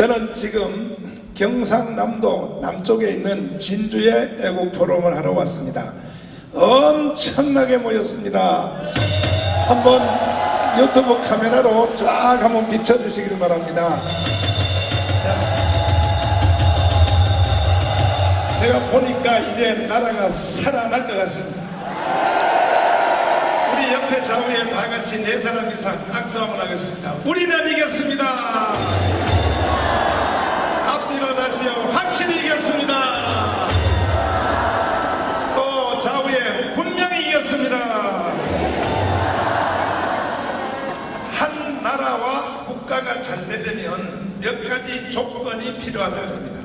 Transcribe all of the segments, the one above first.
저는 지금 경상남도 남쪽에 있는 진주에 애국 포럼을 하러 왔습니다. 엄청나게 모였습니다. 한번 유튜브 카메라로 쫙 한번 비춰주시길 바랍니다. 제가 보니까 이제 나라가 살아날 것 같습니다. 우리 옆에 좌우에 다 같이 네 사람 이상 악수 한번 하겠습니다. 우리는 이겼습니다. 앞뒤로 다시요. 확실히 이겼습니다. 또 좌우에 분명히 이겼습니다. 한 나라와 국가가 잘 되려면 몇 가지 조건이 필요하다고 합니다.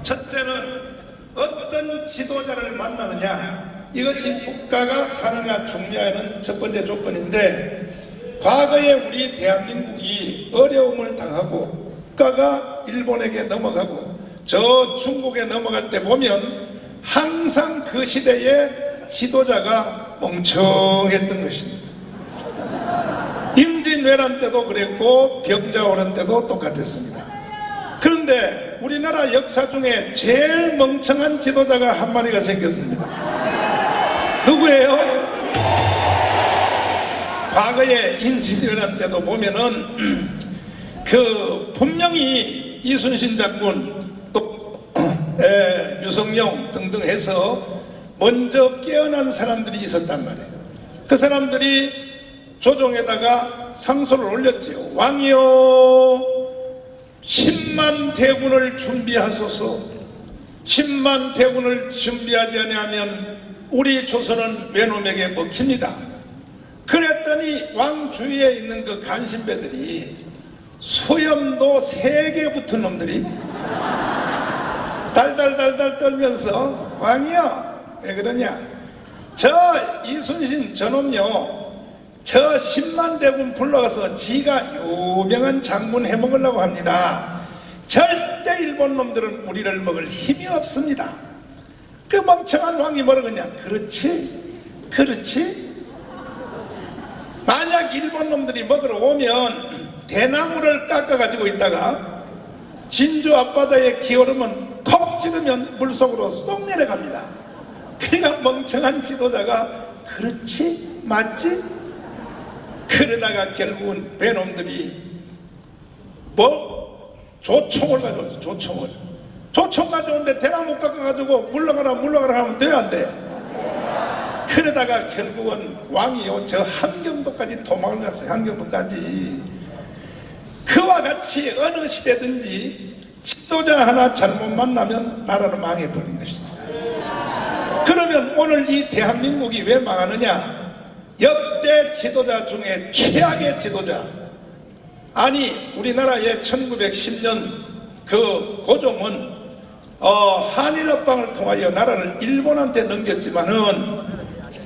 첫째는 어떤 지도자를 만나느냐, 이것이 국가가 사느냐 중요한 첫 번째 조건인데, 과거에 우리 대한민국이 어려움을 당하고 국가가 일본에게 넘어가고 저 중국에 넘어갈 때 보면 항상 그 시대의 지도자가 멍청했던 것입니다. 임진왜란 때도 그랬고 병자호란 때도 똑같았습니다. 그런데 우리나라 역사 중에 제일 멍청한 지도자가 한 마리가 생겼습니다. 누구예요? 과거에 임진왜란 때도 보면은 분명히 이순신 장군 또 유성룡 등등 해서 먼저 깨어난 사람들이 있었단 말이에요. 그 사람들이 조정에다가 상소를 올렸지요. 왕이여, 10만 대군을 준비하소서. 10만 대군을 준비하지 않으면 우리 조선은 외놈에게 먹힙니다. 그랬더니 왕 주위에 있는 그 간신배들이 소염도 3개 붙은 놈들이 달달달달 떨면서, 왕이여 왜 그러냐, 저 이순신 저놈요, 저 10만 대군 불러가서 지가 유명한 장군 해먹으려고 합니다. 절대 일본 놈들은 우리를 먹을 힘이 없습니다. 그 멍청한 왕이 뭐라 그러냐, 그렇지 그렇지. 만약 일본 놈들이 먹으러 오면 대나무를 깎아가지고 있다가 진주 앞바다에 기어오르면 콕 찍으면 물속으로 쏙 내려갑니다. 그러니까 멍청한 지도자가 그렇지 맞지? 그러다가 결국은 배놈들이 조총을 가져왔어. 조총 가져오는데 대나무 깎아가지고 물러가라 하면 돼야 안 돼? 그러다가 결국은 왕이요, 저 함경도까지 도망을 갔어요. 함경도까지. 그와 같이 어느 시대든지 지도자 하나 잘못 만나면 나라를 망해버린 것입니다. 그러면 오늘 이 대한민국이 왜 망하느냐? 역대 지도자 중에 최악의 지도자, 아니 우리나라의 1910년 그 고종은 한일합방을 통하여 나라를 일본한테 넘겼지만은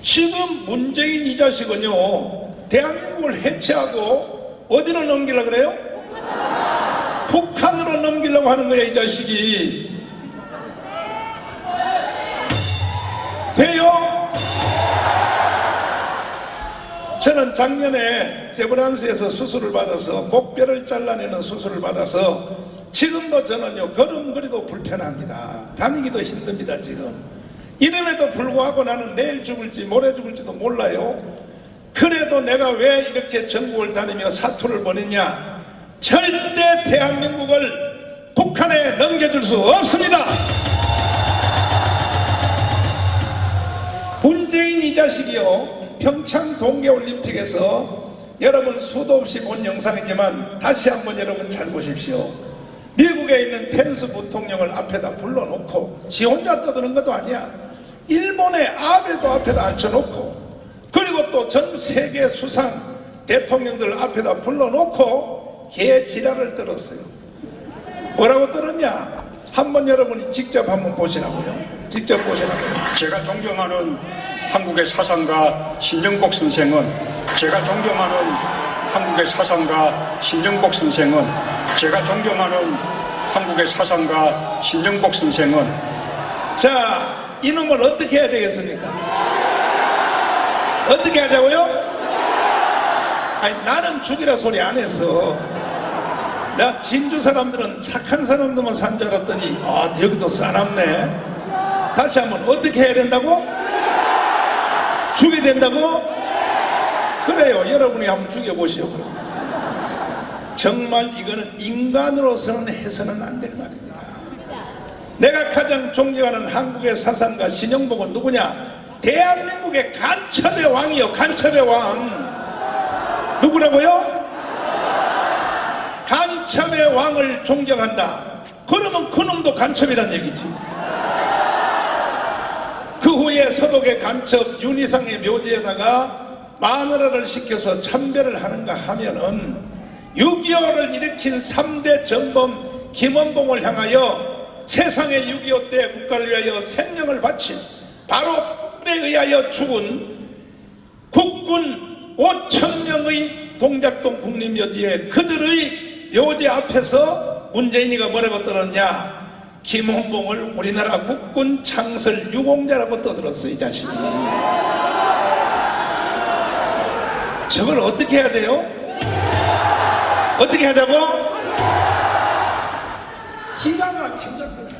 지금 문재인 이 자식은요, 대한민국을 해체하고 어디로 넘기려고 그래요? 북한으로 넘기려고 하는 거야. 이 자식이 돼요? 저는 작년에 세브란스에서 수술을 받아서 목뼈를 잘라내는 수술을 받아서 지금도 저는요, 걸음걸이도 불편합니다. 다니기도 힘듭니다. 지금 이름에도 불구하고 나는 내일 죽을지 모레 죽을지도 몰라요. 그래도 내가 왜 이렇게 전국을 다니며 사투를 벌이냐? 절대 대한민국을 북한에 넘겨줄 수 없습니다. 문재인 이 자식이요, 평창 동계올림픽에서 여러분 수도 없이 본 영상이지만 다시 한번 여러분 잘 보십시오. 미국에 있는 펜스 부통령을 앞에다 불러놓고 지 혼자 떠드는 것도 아니야. 일본의 아베도 앞에다 앉혀놓고, 그리고 또 전 세계 수상 대통령들 앞에다 불러놓고 개 지랄을 떨었어요. 뭐라고 떨었냐? 한번 여러분이 직접 한번 보시라고요. 직접 보시라고요. 제가 존경하는 한국의 사상가 신영복 선생은 제가 존경하는 한국의 사상가 신영복 선생은 제가 존경하는 한국의 사상가 신영복 선생은 자, 이놈을 어떻게 해야 되겠습니까? 어떻게 하자고요? 아니, 나는 죽이라 소리 안 했어. 내가 진주 사람들은 착한 사람들만 산 줄 알았더니 여기도 싸납네. 다시 한번 어떻게 해야 된다고? 죽여야 된다고? 그래요. 여러분이 한번 죽여보시오. 정말 이거는 인간으로서는 해서는 안 될 말입니다. 내가 가장 존경하는 한국의 사상가 신영복은 누구냐? 대한민국의 간첩의 왕이요. 간첩의 왕. 누구라고요? 간첩의 왕을 존경한다. 그러면 그놈도 간첩이란 얘기지. 그 후에 서독의 간첩 윤희상의 묘지에다가 마누라를 시켜서 참배를 하는가 하면은 6.25를 일으킨 3대 전범 김원봉을 향하여 세상의 6.25 때 국가를 위하여 생명을 바친 바로 에 의하여 죽은 국군 5,000명의 동작동 국립묘지에 그들의 묘지 앞에서 문재인이가 뭐라고 떨었냐? 김원봉을 우리나라 국군 창설 유공자라고 떠들었어. 이 자식이. 저걸 어떻게 해야 돼요? 어떻게 하자고? 기가 막힌 겁니다.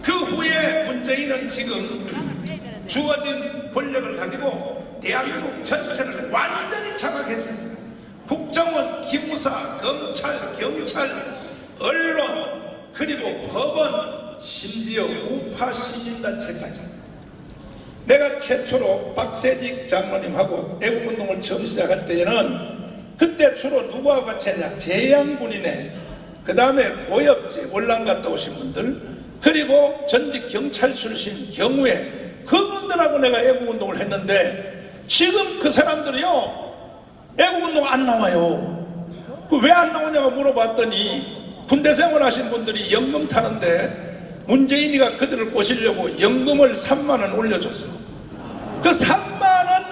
그 후에 문재인은 지금 주어진 권력을 가지고 대한민국 전체를 완전히 장악했습니다. 국정원, 기무사, 검찰, 경찰, 언론, 그리고 법원, 심지어 우파 시민단체까지. 내가 최초로 박세직 장로님하고 애국운동을 처음 시작할 때에는 그때 주로 누구와 같이 했냐? 재향군이네, 그 다음에 고엽제, 월남 갔다 오신 분들, 그리고 전직 경찰 출신 경우에 그분들하고 내가 애국운동을 했는데 지금 그 사람들이요 애국운동 안 나와요. 왜 안 나오냐고 물어봤더니 군대 생활하신 분들이 연금 타는데 문재인이가 그들을 꼬시려고 연금을 3만 원 올려줬어. 그 3만 원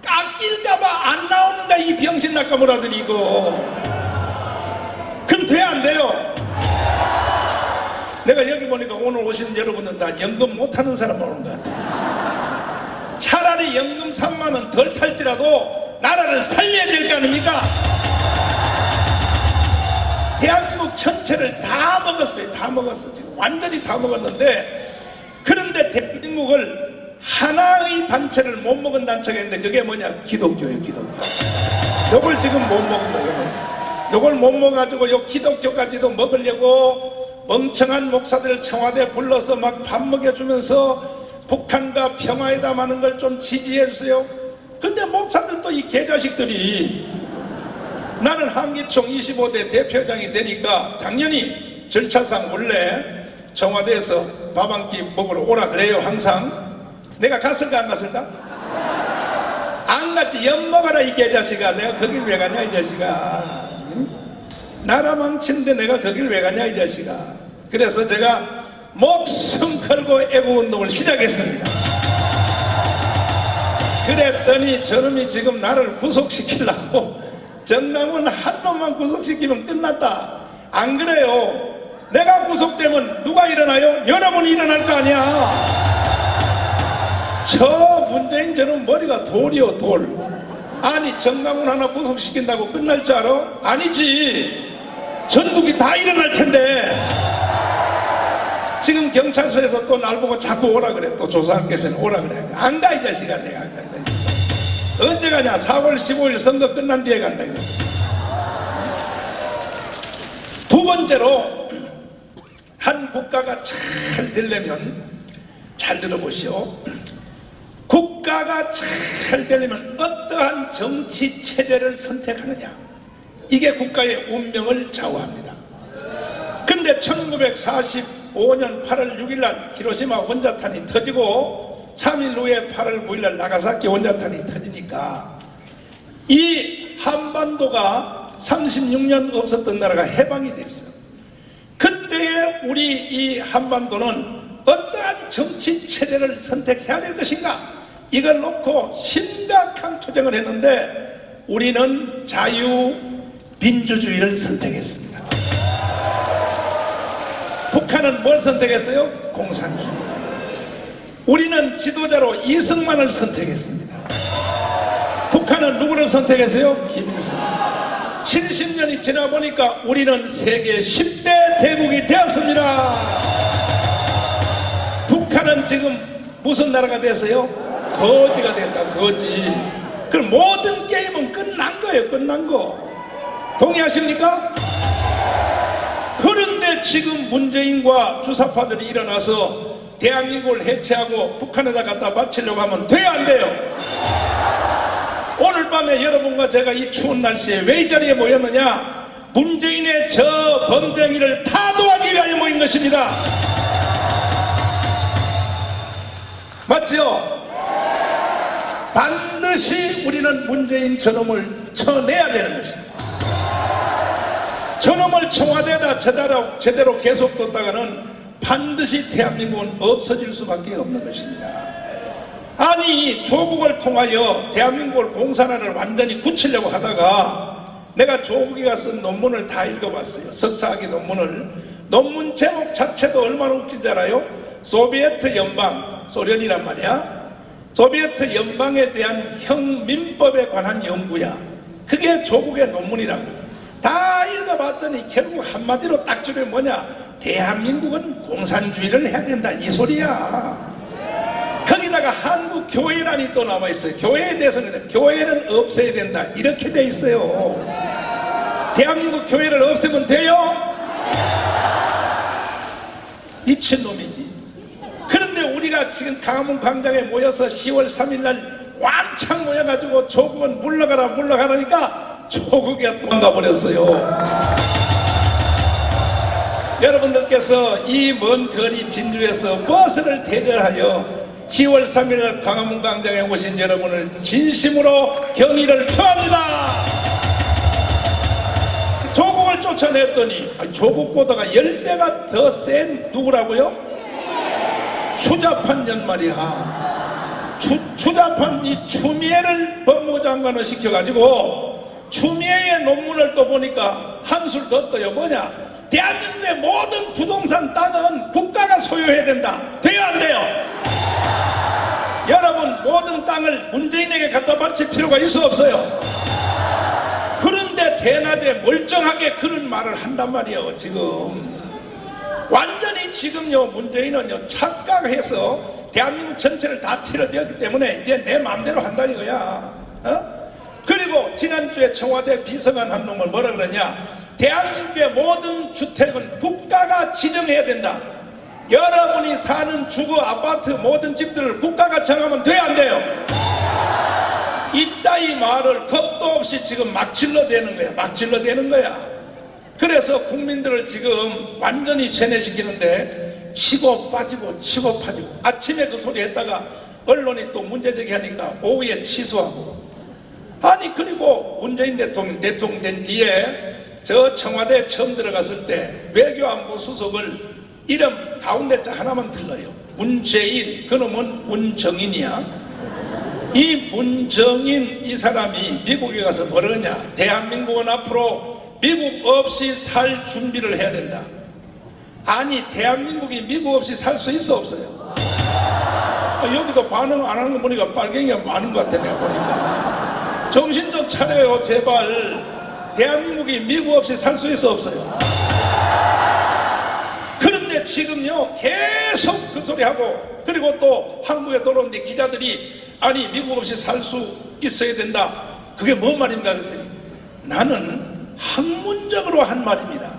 깎일까봐 안 나오는가 이 병신 낙가무라들이 이거. 그럼 돼 안 돼요? 내가 여기 보니까 오늘 오신 여러분은 다 연금 못하는 사람 오는 것 같아요. 차라리 연금 3만 원 덜 탈지라도 나라를 살려야 될 거 아닙니까? 대한민국 전체를 다 먹었어요. 다 먹었어. 지금 완전히 다 먹었는데, 그런데 대한민국을 하나의 단체를 못 먹은 단체가 있는데 그게 뭐냐? 기독교예요. 기독교. 요걸 지금 못 먹은 거예요. 요걸 못 먹어가지고 요 기독교까지도 먹으려고 멍청한 목사들 청와대 불러서 막 밥 먹여주면서 북한과 평화회담 하는 걸 좀 지지해주세요. 근데 목사들도 이 개자식들이 나는 한기총 25대 대표장이 되니까 당연히 절차상 원래 청와대에서 밥 한 끼 먹으러 오라 그래요. 항상. 내가 갔을까 안 갔을까? 안 갔지. 엿먹어라 이 개자식아. 내가 거길 왜 가냐 이 자식아. 나라 망치는데 내가 거길 왜 가냐 이 자식아. 그래서 제가 목숨 걸고 애국운동을 시작했습니다. 그랬더니 저놈이 지금 나를 구속시키려고 정남은 한 놈만 구속시키면 끝났다. 안 그래요. 내가 구속되면 누가 일어나요? 여러분이 일어날 거 아니야. 저 문재인 저는 머리가 돌이요 돌. 아니 정남은 하나 구속시킨다고 끝날 줄 알아? 아니지. 전국이 다 일어날 텐데. 지금 경찰서에서 또 날 보고 자꾸 오라 그래. 또 조사할 것은 오라 그래. 안 가 이 자식아. 내가 안 간다. 언제 가냐? 4월 15일 선거 끝난 뒤에 간다. 두 번째로 한 국가가 잘 되려면 잘 들어보시오. 국가가 잘 되려면 어떠한 정치 체제를 선택하느냐, 이게 국가의 운명을 좌우합니다. 근데 1945년 8월 6일 날 히로시마 원자탄이 터지고 3일 후에 8월 9일 날 나가사키 원자탄이 터지니까 이 한반도가 36년 없었던 나라가 해방이 됐어. 그때의 우리 이 한반도는 어떠한 정치 체제를 선택해야 될 것인가, 이걸 놓고 심각한 투쟁을 했는데 우리는 자유민주주의를 선택했습니다. 북한은 뭘 선택했어요? 공산주의. 우리는 지도자로 이승만을 선택했습니다. 북한은 누구를 선택했어요? 김일성. 70년이 지나 보니까 우리는 세계 10대 대국이 되었습니다. 북한은 지금 무슨 나라가 됐어요? 거지가 됐다, 거지. 그럼 모든 게임은 끝난 거예요, 끝난 거. 동의하십니까? 그런데 지금 문재인과 주사파들이 일어나서 대한민국을 해체하고 북한에다 갖다 바치려고 하면 돼요, 안 돼요? 오늘 밤에 여러분과 제가 이 추운 날씨에 왜 이 자리에 모였느냐? 문재인의 저 범죄행위를 타도하기 위하여 모인 것입니다. 맞죠? 반드시 우리는 문재인 저놈을 쳐내야 되는 것입니다. 저놈을 청와대에다 제대로 계속 뒀다가는 반드시 대한민국은 없어질 수밖에 없는 것입니다. 아니, 조국을 통하여 대한민국을 공산화를 완전히 굳히려고 하다가 내가 조국이가 쓴 논문을 다 읽어봤어요. 석사학위 논문을. 논문 제목 자체도 얼마나 웃긴 줄 알아요? 소비에트 연방, 소련이란 말이야. 소비에트 연방에 대한 형민법에 관한 연구야. 그게 조국의 논문이라고. 다 읽어봤더니 결국 한마디로 딱 줄여 뭐냐? 대한민국은 공산주의를 해야 된다, 이 소리야. 거기다가 한국 교회란이 또 나와 있어요. 교회에 대해서는 교회는 없애야 된다, 이렇게 돼 있어요. 대한민국 교회를 없애면 돼요? 미친놈이지. 그런데 우리가 지금 강화문 광장에 모여서 10월 3일 날 왕창 모여가지고 조국은 물러가라 물러가라니까 조국이 도망가 버렸어요. 여러분들께서 이 먼 거리 진주에서 버스를 대절하여 10월 3일 날 광화문 광장에 오신 여러분을 진심으로 경의를 표합니다. 조국을 쫓아냈더니 조국보다가 10배가 더 센 누구라고요? 추자판 말이야. 추자판 이 추미애를 법무부 장관을 시켜가지고 추미애의 논문을 또 보니까 한술 더 떠요. 뭐냐? 대한민국의 모든 부동산 땅은 국가가 소유해야 된다. 돼요, 안 돼요? 여러분, 모든 땅을 문재인에게 갖다 바칠 필요가 있어, 없어요? 그런데 대낮에 멀쩡하게 그런 말을 한단 말이에요. 지금 완전히 지금요 문재인은요 착각해서 대한민국 전체를 다 틀어졌기 때문에 이제 내 마음대로 한다 이거야. 그리고 지난주에 청와대 비서관 한 놈을 뭐라 그러냐? 대한민국의 모든 주택은 국가가 지정해야 된다. 여러분이 사는 주거 아파트 모든 집들을 국가가 정하면 돼야 안 돼요? 이따위 말을 겁도 없이 지금 막 질러대는 거야. 막 질러대는 거야. 그래서 국민들을 지금 완전히 세뇌시키는데 치고 빠지고 치고 빠지고 아침에 그 소리 했다가 언론이 또 문제제기 하니까 오후에 취소하고. 아니, 그리고 문재인 대통령 된 뒤에 저 청와대에 처음 들어갔을 때 외교안보 수석을 이름 가운데 자 하나만 틀러요. 문재인. 그놈은 문정인이야. 이 문정인 이 사람이 미국에 가서 뭐라냐? 대한민국은 앞으로 미국 없이 살 준비를 해야 된다. 아니, 대한민국이 미국 없이 살 수 있어, 없어요? 여기도 반응 안 하는 거 보니까 빨갱이가 많은 것 같아. 내가 보니까 정신 좀 차려요, 제발. 대한민국이 미국 없이 살 수 있어, 없어요? 그런데 지금요 계속 그 소리 하고, 그리고 또 한국에 돌아오는데 기자들이 아니 미국 없이 살 수 있어야 된다. 그게 뭔 말인가 그랬더니 나는 학문적으로 한 말입니다.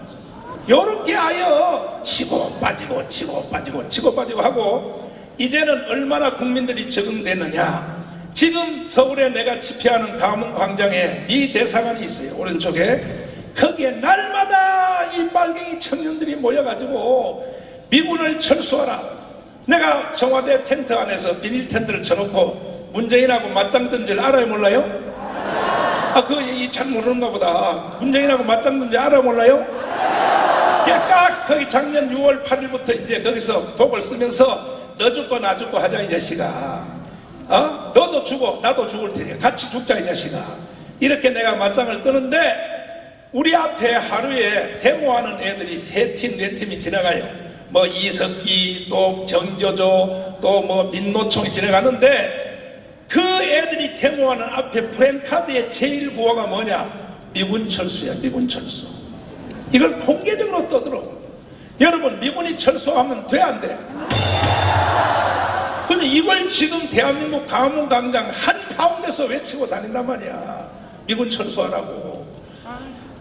요렇게 하여 치고 빠지고 치고 빠지고 치고 빠지고 하고, 이제는 얼마나 국민들이 적응됐느냐. 지금 서울에 내가 집회하는 광화문 광장에 이 대사관이 있어요, 오른쪽에. 거기에 날마다 이 빨갱이 청년들이 모여가지고 미군을 철수하라. 내가 청와대 텐트 안에서 비닐 텐트를 쳐놓고 문재인하고 맞짱 뜬 줄 알아요, 몰라요? 잘 모르는가 보다. 문재인하고 맞짱 뜬 줄 알아요, 몰라요? 딱 거기 작년 6월 8일부터 이제 거기서 독을 쓰면서 너 죽고 나 죽고 하자, 이 자식아. 너도 죽어 나도 죽을 테니 같이 죽자, 이 자식아. 이렇게 내가 맞짱을 뜨는데 우리 앞에 하루에 데모하는 애들이 3팀 4팀이 지나가요. 뭐 이석기, 또 정조조, 또 뭐 민노총이 지나가는데 그 애들이 데모하는 앞에 프랭카드의 제1구호가 뭐냐? 미군 철수야, 미군 철수. 이걸 공개적으로 떠들어. 여러분, 미군이 철수하면 돼, 안 돼? 근데 이걸 지금 대한민국 가문광장 한가운데서 외치고 다닌단 말이야. 미군 철수하라고.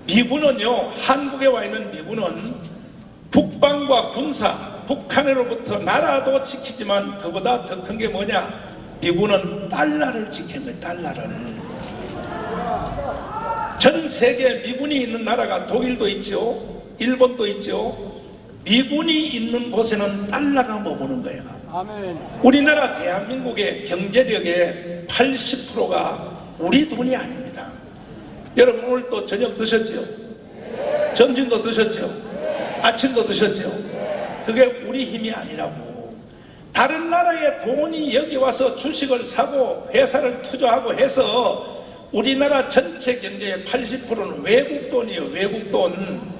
미군은요, 한국에 와 있는 미군은 국방과 군사, 북한으로부터 나라도 지키지만 그보다 더 큰 게 뭐냐? 미군은 달러를 지키는 거예요, 달러를. 전 세계 미군이 있는 나라가 독일도 있죠, 일본도 있죠. 미군이 있는 곳에는 달러가 머무는 거예요. 아멘. 우리나라 대한민국의 경제력의 80%가 우리 돈이 아닙니다. 여러분, 오늘 또 저녁 드셨죠? 점심도 드셨죠? 아침도 드셨죠? 그게 우리 힘이 아니라고. 다른 나라의 돈이 여기 와서 주식을 사고 회사를 투자하고 해서 우리나라 전체 경제의 80%는 외국 돈이에요, 외국 돈.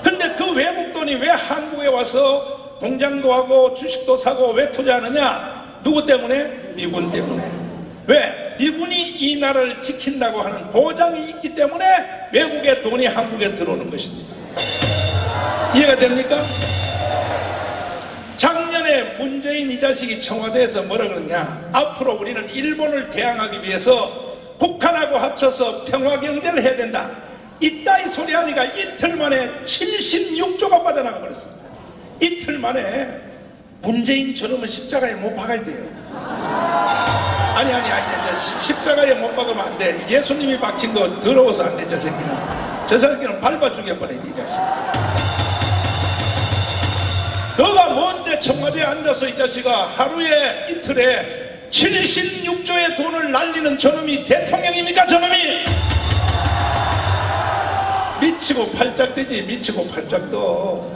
근데 그 외국 돈이 왜 한국에 와서 공장도 하고 주식도 사고 왜 투자하느냐? 누구 때문에? 미군 때문에. 왜? 미군이 이 나라를 지킨다고 하는 보장이 있기 때문에 외국의 돈이 한국에 들어오는 것입니다. 이해가 됩니까? 작년에 문재인 이 자식이 청와대에서 뭐라 그러냐? 앞으로 우리는 일본을 대항하기 위해서 북한하고 합쳐서 평화경제를 해야 된다. 이따위 소리 하니까 이틀 만에 76조가 빠져나가 버렸습니다. 이틀 만에. 문재인 저놈은 십자가에 못 박아야 돼요. 아니 저 십자가에 못 박으면 안 돼. 예수님이 박힌 거 더러워서 안 돼. 저 새끼는 밟아 죽여버려, 이 자식. 너가 뭔데 청와대에 앉아서 이 자식아 하루에 이틀에 76조의 돈을 날리는 저놈이 대통령입니까? 저놈이 미치고 팔짝 되지. 미치고 팔짝 도.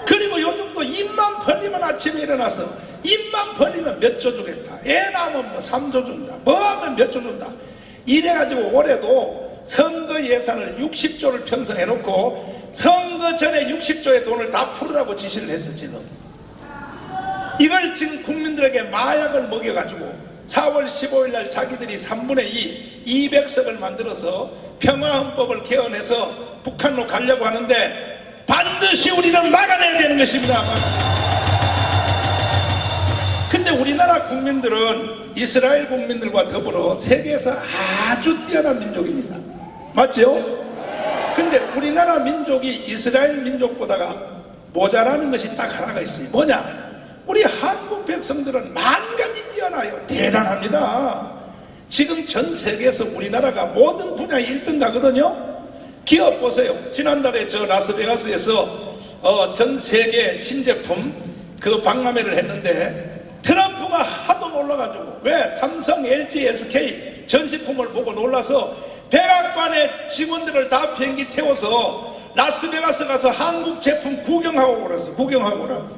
그리고 요즘도 입만 벌리면 아침에 일어나서 입만 벌리면 몇 조 주겠다, 애 낳으면 뭐 3조 준다, 뭐 하면 몇 조 준다. 이래가지고 올해도 선거 예산을 60조를 편성해놓고 선거 전에 60조의 돈을 다 풀으라고 지시를 했어. 지금 이걸 지금 국민들에게 마약을 먹여가지고 4월 15일 날 자기들이 3분의 2 200석을 만들어서 평화헌법을 개헌해서 북한으로 가려고 하는데 반드시 우리는 막아내야 되는 것입니다. 근데 우리나라 국민들은 이스라엘 국민들과 더불어 세계에서 아주 뛰어난 민족입니다. 맞죠? 근데 우리나라 민족이 이스라엘 민족보다가 모자라는 것이 딱 하나가 있어요. 뭐냐? 우리 한국 백성들은 만 가지 뛰어나요. 대단합니다. 지금 전 세계에서 우리나라가 모든 분야에 1등 가거든요. 기업 보세요. 지난달에 저 라스베가스에서 전 세계 신제품 그 박람회를 했는데 트럼프가 하도 놀라가지고, 왜? 삼성, LG, SK 전시품을 보고 놀라서 백악관의 직원들을 다 비행기 태워서 라스베가스 가서 한국 제품 구경하고 그랬어. 구경하고 오라고.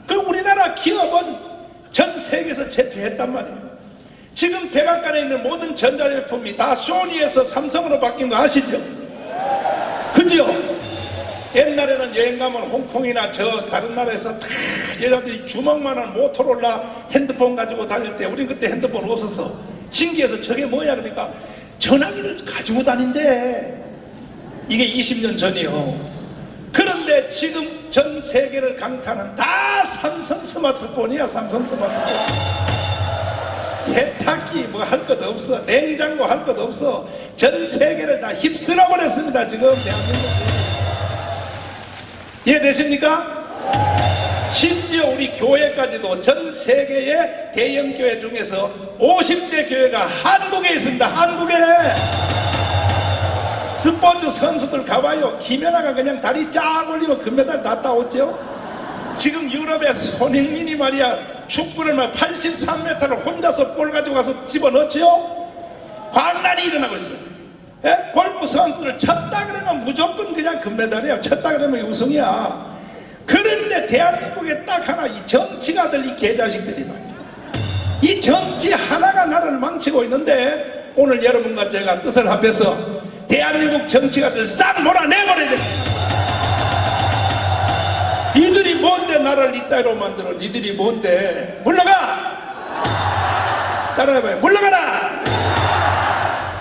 그리고 우리나라 기업은 전 세계에서 제패했단 말이에요. 지금 백악관에 있는 모든 전자제품이 다 소니에서 삼성으로 바뀐 거 아시죠? 그죠? 옛날에는 여행 가면 홍콩이나 저 다른 나라에서 다 여자들이 주먹만한 모토로라 핸드폰 가지고 다닐 때 우린 그때 핸드폰 없어서 신기해서 저게 뭐야 그러니까 전화기를 가지고 다닌대. 이게 20년 전이요. 그런데 지금 전 세계를 강타는 다 삼성 스마트폰이야. 삼성 스마트폰. 세탁기 뭐 할 것 없어. 냉장고 할 것 없어. 전 세계를 다 휩쓸어 버렸습니다. 지금 대한민국. 이해되십니까? 심지어 우리 교회까지도 전 세계의 대형 교회 중에서 50대 교회가 한국에 있습니다. 한국에. 스포츠 선수들 가봐요. 김연아가 그냥 다리 쫙 올리면 금메달 다 따오죠. 지금 유럽의 손흥민이 말이야 축구를 막 83m를 혼자서 골 가지고 가서 집어넣죠. 광란이 일어나고 있어요. 예? 골프 선수를 쳤다 그러면 무조건 그냥 금메달이야. 쳤다 그러면 우승이야. 그런데 대한민국에 딱 하나 이 정치가들 이 개자식들이 말이야. 이 정치 하나가 나를 망치고 있는데 오늘 여러분과 제가 뜻을 합해서 대한민국 정치가들 싹 몰아내버려야 됩니다. 니들이 뭔데 나라를 이따위로 만들어. 니들이 뭔데. 물러가. 따라해봐요. 물러가라.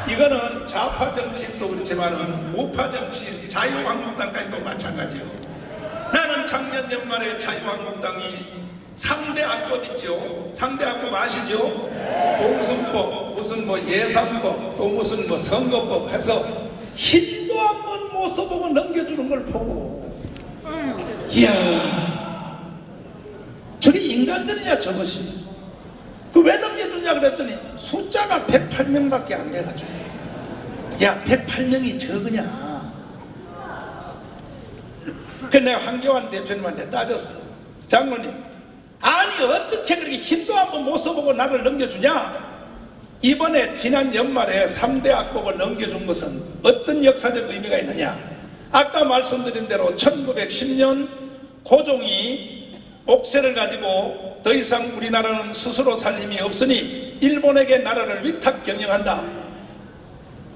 이거는 좌파 정치도 그렇지만은 우파 정치 자유한국당까지도 마찬가지요. 나는 작년 연말에 자유한국당이 3대 악법 있죠. 3대 악법 아시죠? 공수법, 무슨 뭐 예산법, 또 무슨 뭐 선거법 해서 힘도 한번 못 써보고 넘겨주는 걸 보고, 이야, 저게 인간들이냐 저것이. 그 왜 넘겨주냐 그랬더니 숫자가 108명밖에 안 돼가지고, 야 108명이 적으냐. 그 내가 황교안 대표님한테 따졌어. 장로님, 아니 어떻게 그렇게 힘도 한번 못 써보고 나를 넘겨주냐. 이번에 지난 연말에 3대 악법을 넘겨준 것은 어떤 역사적 의미가 있느냐. 아까 말씀드린 대로 1910년 고종이 옥세를 가지고 더 이상 우리나라는 스스로 살 힘이 없으니 일본에게 나라를 위탁 경영한다.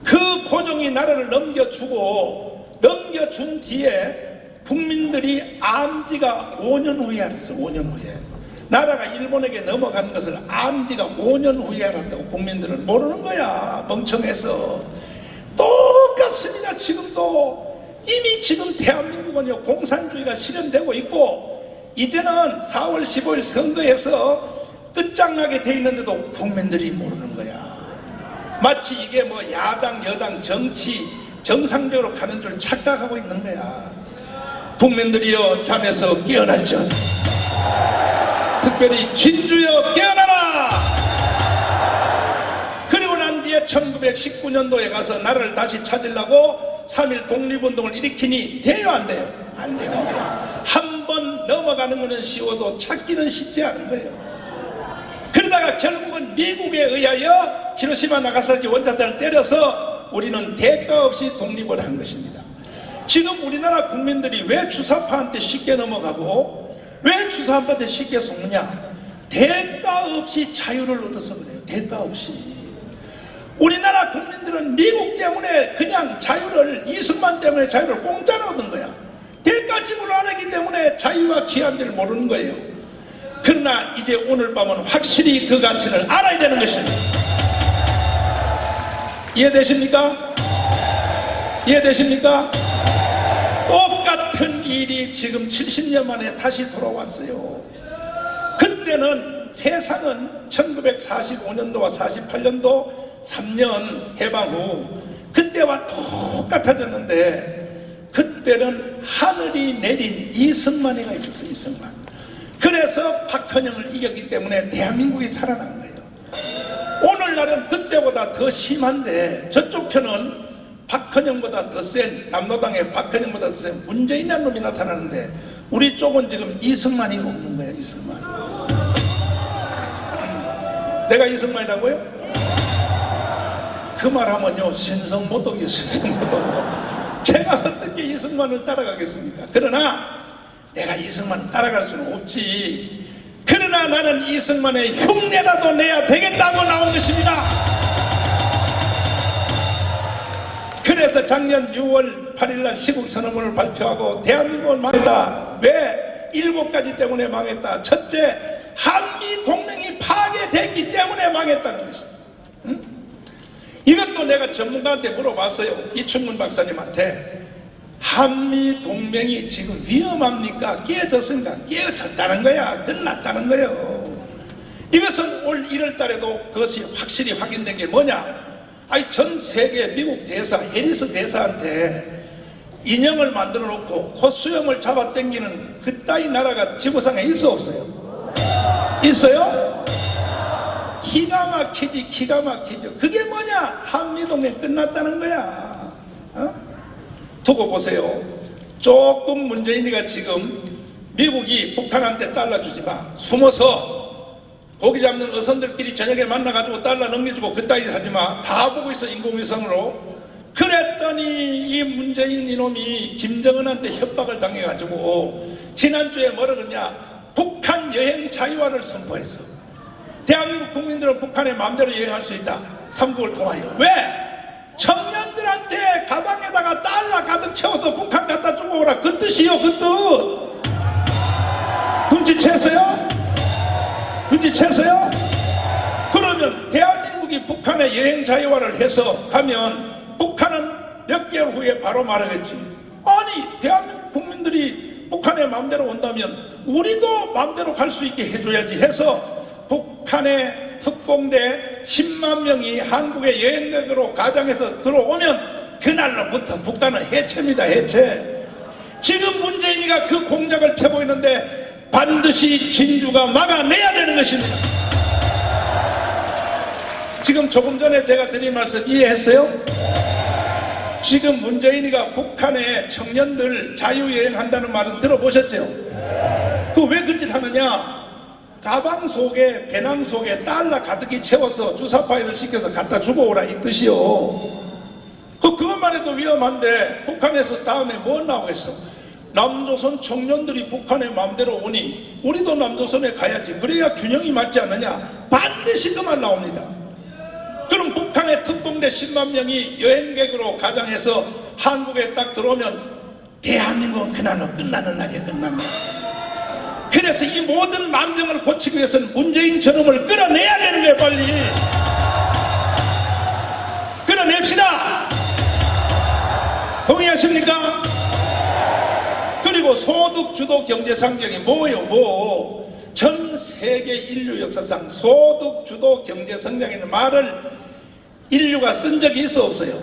그 고종이 나라를 넘겨준 뒤에 국민들이 암지가 5년 후에 알았어. 5년 후에 나라가 일본에게 넘어가는 것을 암지가 5년 후에 알았다고 국민들은 모르는 거야. 멍청해서. 똑같습니다. 지금도 이미 지금 대한민국은요 공산주의가 실현되고 있고, 이제는 4월 15일 선거에서 끝장나게 돼 있는데도 국민들이 모르는 거야. 마치 이게 뭐 야당 여당 정치 정상적으로 가는 줄 착각하고 있는 거야. 국민들이여 잠에서 깨어날지어다. 특별히 진주여 깨어나라. 그리고 난 뒤에 1919년도에 가서 나라를 다시 찾으려고 3.1 독립운동을 일으키니 돼요 안 돼요? 안 되는 거야. 한 번 넘어가는 거는 쉬워도 찾기는 쉽지 않은 거예요. 그러다가 결국은 미국에 의하여 히로시마 나가사키 원자탄을 때려서 우리는 대가 없이 독립을 한 것입니다. 지금 우리나라 국민들이 왜 주사파한테 쉽게 넘어가고 왜 주사파한테 쉽게 속느냐. 대가 없이 자유를 얻어서 그래요. 대가 없이. 우리나라 국민들은 미국 때문에 그냥 자유를, 이승만 때문에 자유를 공짜로 얻은 거야. 대가 지불을 안 했기 때문에 자유가 귀한지를 모르는 거예요. 그러나 이제 오늘 밤은 확실히 그 가치를 알아야 되는 것입니다. 이해되십니까? 이해되십니까? 똑같은 일이 지금 70년 만에 다시 돌아왔어요. 그때는 세상은 1945년도와 48년도 3년 해방 후 그때와 똑같아졌는데, 그때는 하늘이 내린 이승만이가 있었어요. 이승만. 그래서 박헌영을 이겼기 때문에 대한민국이 살아난 거예요. 오늘날은 그때보다 더 심한데, 저쪽 편은 박헌영보다 더 센, 남로당의 박헌영보다 더 센 문재인이라는 놈이 나타나는데, 우리 쪽은 지금 이승만이 없는 거예요. 이승만. 내가 이승만이라고요? 그 말하면요 신성모독이요. 신성모독. 제가 어떻게 이승만을 따라가겠습니까? 그러나 내가 이승만을 따라갈 수는 없지. 그러나 나는 이승만의 흉내라도 내야 되겠다고 나온 것입니다. 그래서 작년 6월 8일날 시국선언문을 발표하고 대한민국은 망했다. 왜? 7가지 때문에 망했다. 첫째, 한미동맹이 파괴됐기 때문에 망했다는 것입니다. 응? 이것도 내가 전문가한테 물어봤어요. 이춘문 박사님한테. 한미동맹이 지금 위험합니까? 깨졌습니까? 깨졌다는 거야. 끝났다는 거예요. 이것은 올 1월 달에도 그것이 확실히 확인된 게 뭐냐? 아니 전 세계 미국 대사 해리스 대사한테 인형을 만들어 놓고 콧수염을 잡아 당기는 그따위 나라가 지구상에 있어 없어요? 있어요? 기가 막히지. 기가 막히죠. 그게 뭐냐? 한미동맹 끝났다는 거야. 두고 보세요. 조금 문재인이가 지금 미국이 북한한테 달러 주지 마, 숨어서 고기 잡는 어선들끼리 저녁에 만나가지고 달러 넘겨주고 그따위 하지 마, 다 보고 있어 인공위성으로. 그랬더니 이 문재인 이놈이 김정은한테 협박을 당해가지고 지난주에 뭐라 그러냐, 북한 여행 자유화를 선포했어. 대한민국 국민들은 북한의 마음대로 여행할 수 있다. 삼국을 통하여. 왜? 청년들한테 가방에다가 달러 가득 채워서 북한 갖다 주고 오라. 그 뜻이요. 그 뜻. 눈치챘어요? 눈치챘어요? 그러면 대한민국이 북한의 여행 자유화를 해서 가면 북한은 몇 개월 후에 바로 말하겠지. 아니, 대한민국 국민들이 북한의 마음대로 온다면 우리도 마음대로 갈 수 있게 해줘야지 해서 북한의 특공대 10만 명이 한국의 여행객으로 가장해서 들어오면 그날로부터 북한은 해체입니다. 해체. 지금 문재인이가 그 공작을 펴고 있는데 반드시 진주가 막아내야 되는 것입니다. 지금 조금 전에 제가 드린 말씀 이해했어요? 지금 문재인이가 북한의 청년들 자유여행한다는 말은 들어보셨죠? 그 왜 그 짓 하느냐? 가방 속에, 배낭 속에 달러 가득히 채워서 주사파이들 시켜서 갖다 주고 오라 이 뜻이요. 그것만 해도 위험한데 북한에서 다음에 뭐 나오겠어? 남조선 청년들이 북한의 마음대로 오니 우리도 남조선에 가야지. 그래야 균형이 맞지 않느냐? 반드시 그만 나옵니다. 그럼 북한의 특공대 10만 명이 여행객으로 가장해서 한국에 딱 들어오면 대한민국은 그날로 끝나는 날이야. 끝나는 날. 그래서 이 모든 망정을 고치기 위해서는 문재인 저놈을 끌어내야 되는 거예요. 빨리 끌어냅시다. 동의하십니까? 그리고 소득주도 경제상정이 뭐예요? 뭐 전 세계 인류 역사상 소득주도 경제성장이라는 말을 인류가 쓴 적이 있어 없어요?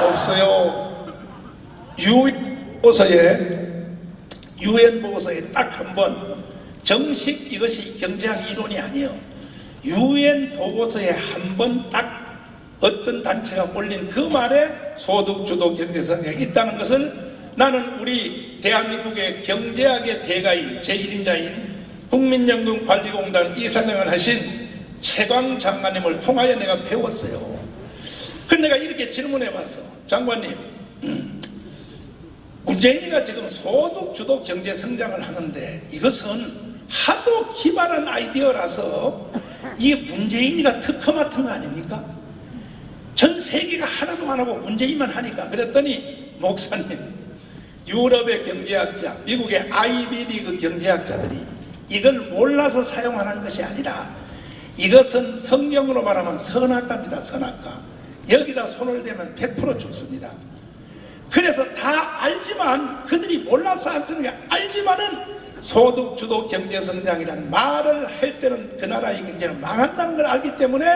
없어요. UN 보고서에 딱 한 번 정식 이것이 경제학 이론이 아니에요. UN 보고서에 한 번 딱 어떤 단체가 올린 그 말에 소득주도 경제성장이 있다는 것을 나는 우리 대한민국의 경제학의 대가인 제1인자인 국민연금관리공단 이사장을 하신 최광 장관님을 통하여 내가 배웠어요. 그래서 내가 이렇게 질문해 봤어. 장관님, 문재인이가 지금 소득주도 경제성장을 하는데 이것은 하도 기발한 아이디어라서 이게 문재인이가 특허 맡은 거 아닙니까? 전 세계가 하나도 안 하고 문재인만 하니까. 그랬더니 목사님, 유럽의 경제학자, 미국의 아이비리그 경제학자들이 이걸 몰라서 사용하는 것이 아니라 이것은 성경으로 말하면 선악과입니다. 선악과. 여기다 손을 대면 100% 죽습니다. 그래서 다 알지만 그들이 몰라서 안 쓰는 게 알지만은 소득주도 경제성장이라는 말을 할 때는 그 나라의 경제는 망한다는 걸 알기 때문에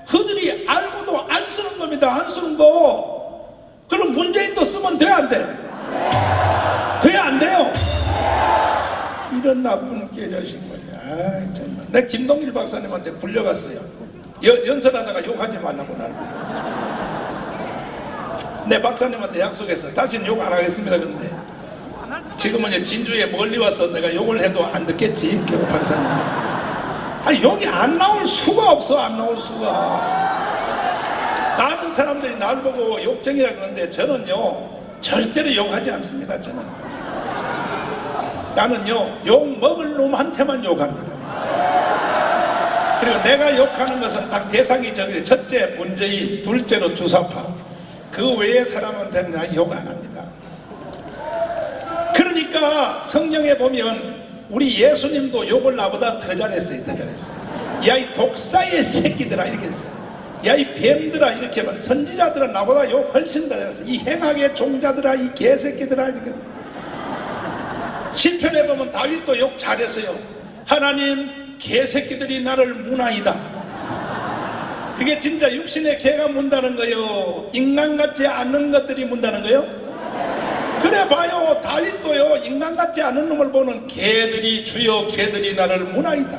그들이 알고도 안 쓰는 겁니다. 안 쓰는 거. 그럼 문재인도 쓰면 돼, 안 돼? 돼, 안 돼요? 이런 나쁜 깨자신 거냐. 아이, 정말. 내 김동일 박사님한테 불려갔어요. 연설하다가 욕하지 말라고 나를. 내 박사님한테 약속했어. 다시는 욕 안 하겠습니다. 근데 지금은 이제 진주에 멀리 와서 내가 욕을 해도 안 듣겠지. 그 박사님. 욕이 안 나올 수가 없어. 안 나올 수가. 많은 사람들이 날 보고 욕쟁이라 그러는데 저는요 절대로 욕하지 않습니다. 나는요 욕 먹을 놈한테만 욕합니다. 그리고 내가 욕하는 것은 딱 대상이 저기 첫째 문재인, 둘째로 주사파, 그 외의 사람한테는 난 욕 안 합니다. 그러니까 성경에 보면 우리 예수님도 욕을 나보다 더 잘했어요. 더 잘했어요. 야 이 독사의 새끼들아 이렇게 했어요. 야 이 뱀들아 이렇게 하면 선지자들은 나보다 욕 훨씬 더 잘했어요. 이 행악의 종자들아 이 개새끼들아 이렇게. 시편에 보면 다윗도 욕 잘했어요. 하나님 개새끼들이 나를 무나이다. 그게 진짜 육신의 개가 문다는 거요? 인간 같지 않는 것들이 문다는 거요? 그래 봐요. 다윗도요 인간 같지 않은 놈을 보는 개들이 주여 개들이 나를 무나이다.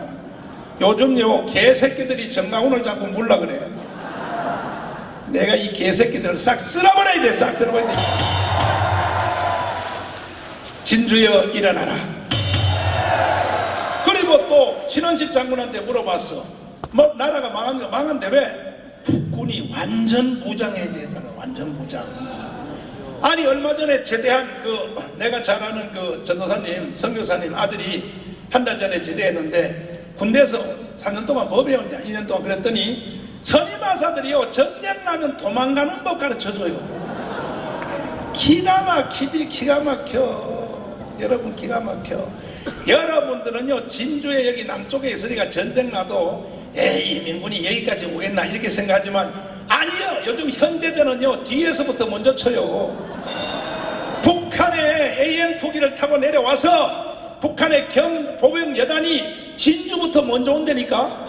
요즘요 개새끼들이 정강훈을 자꾸 물라 그래요. 내가 이 개새끼들을 싹 쓸어버려야 돼. 싹 쓸어버려야 돼. 진주여 일어나라. 그리고 또 신원식 장군한테 물어봤어. 뭐 나라가 망한데 왜? 국군이 완전 무장해제했다는. 완전 무장. 아니 얼마 전에 제대한 그 내가 잘 아는 그 전도사님 선교사님 아들이 한 달 전에 제대했는데 군대에서 3년 동안 뭐 배웠냐 2년 동안. 그랬더니 선임하사들이요 전쟁 나면 도망가는 법 가르쳐줘요. 기가 막히지. 기가 막혀. 여러분 기가 막혀. 여러분들은요 진주에 여기 남쪽에 있으니까 전쟁 나도 에이 민군이 여기까지 오겠나 이렇게 생각하지만 아니요, 요즘 현대전은요 뒤에서부터 먼저 쳐요. 북한의 AN2기를 타고 내려와서 북한의 경보병 여단이 진주부터 먼저 온다니까.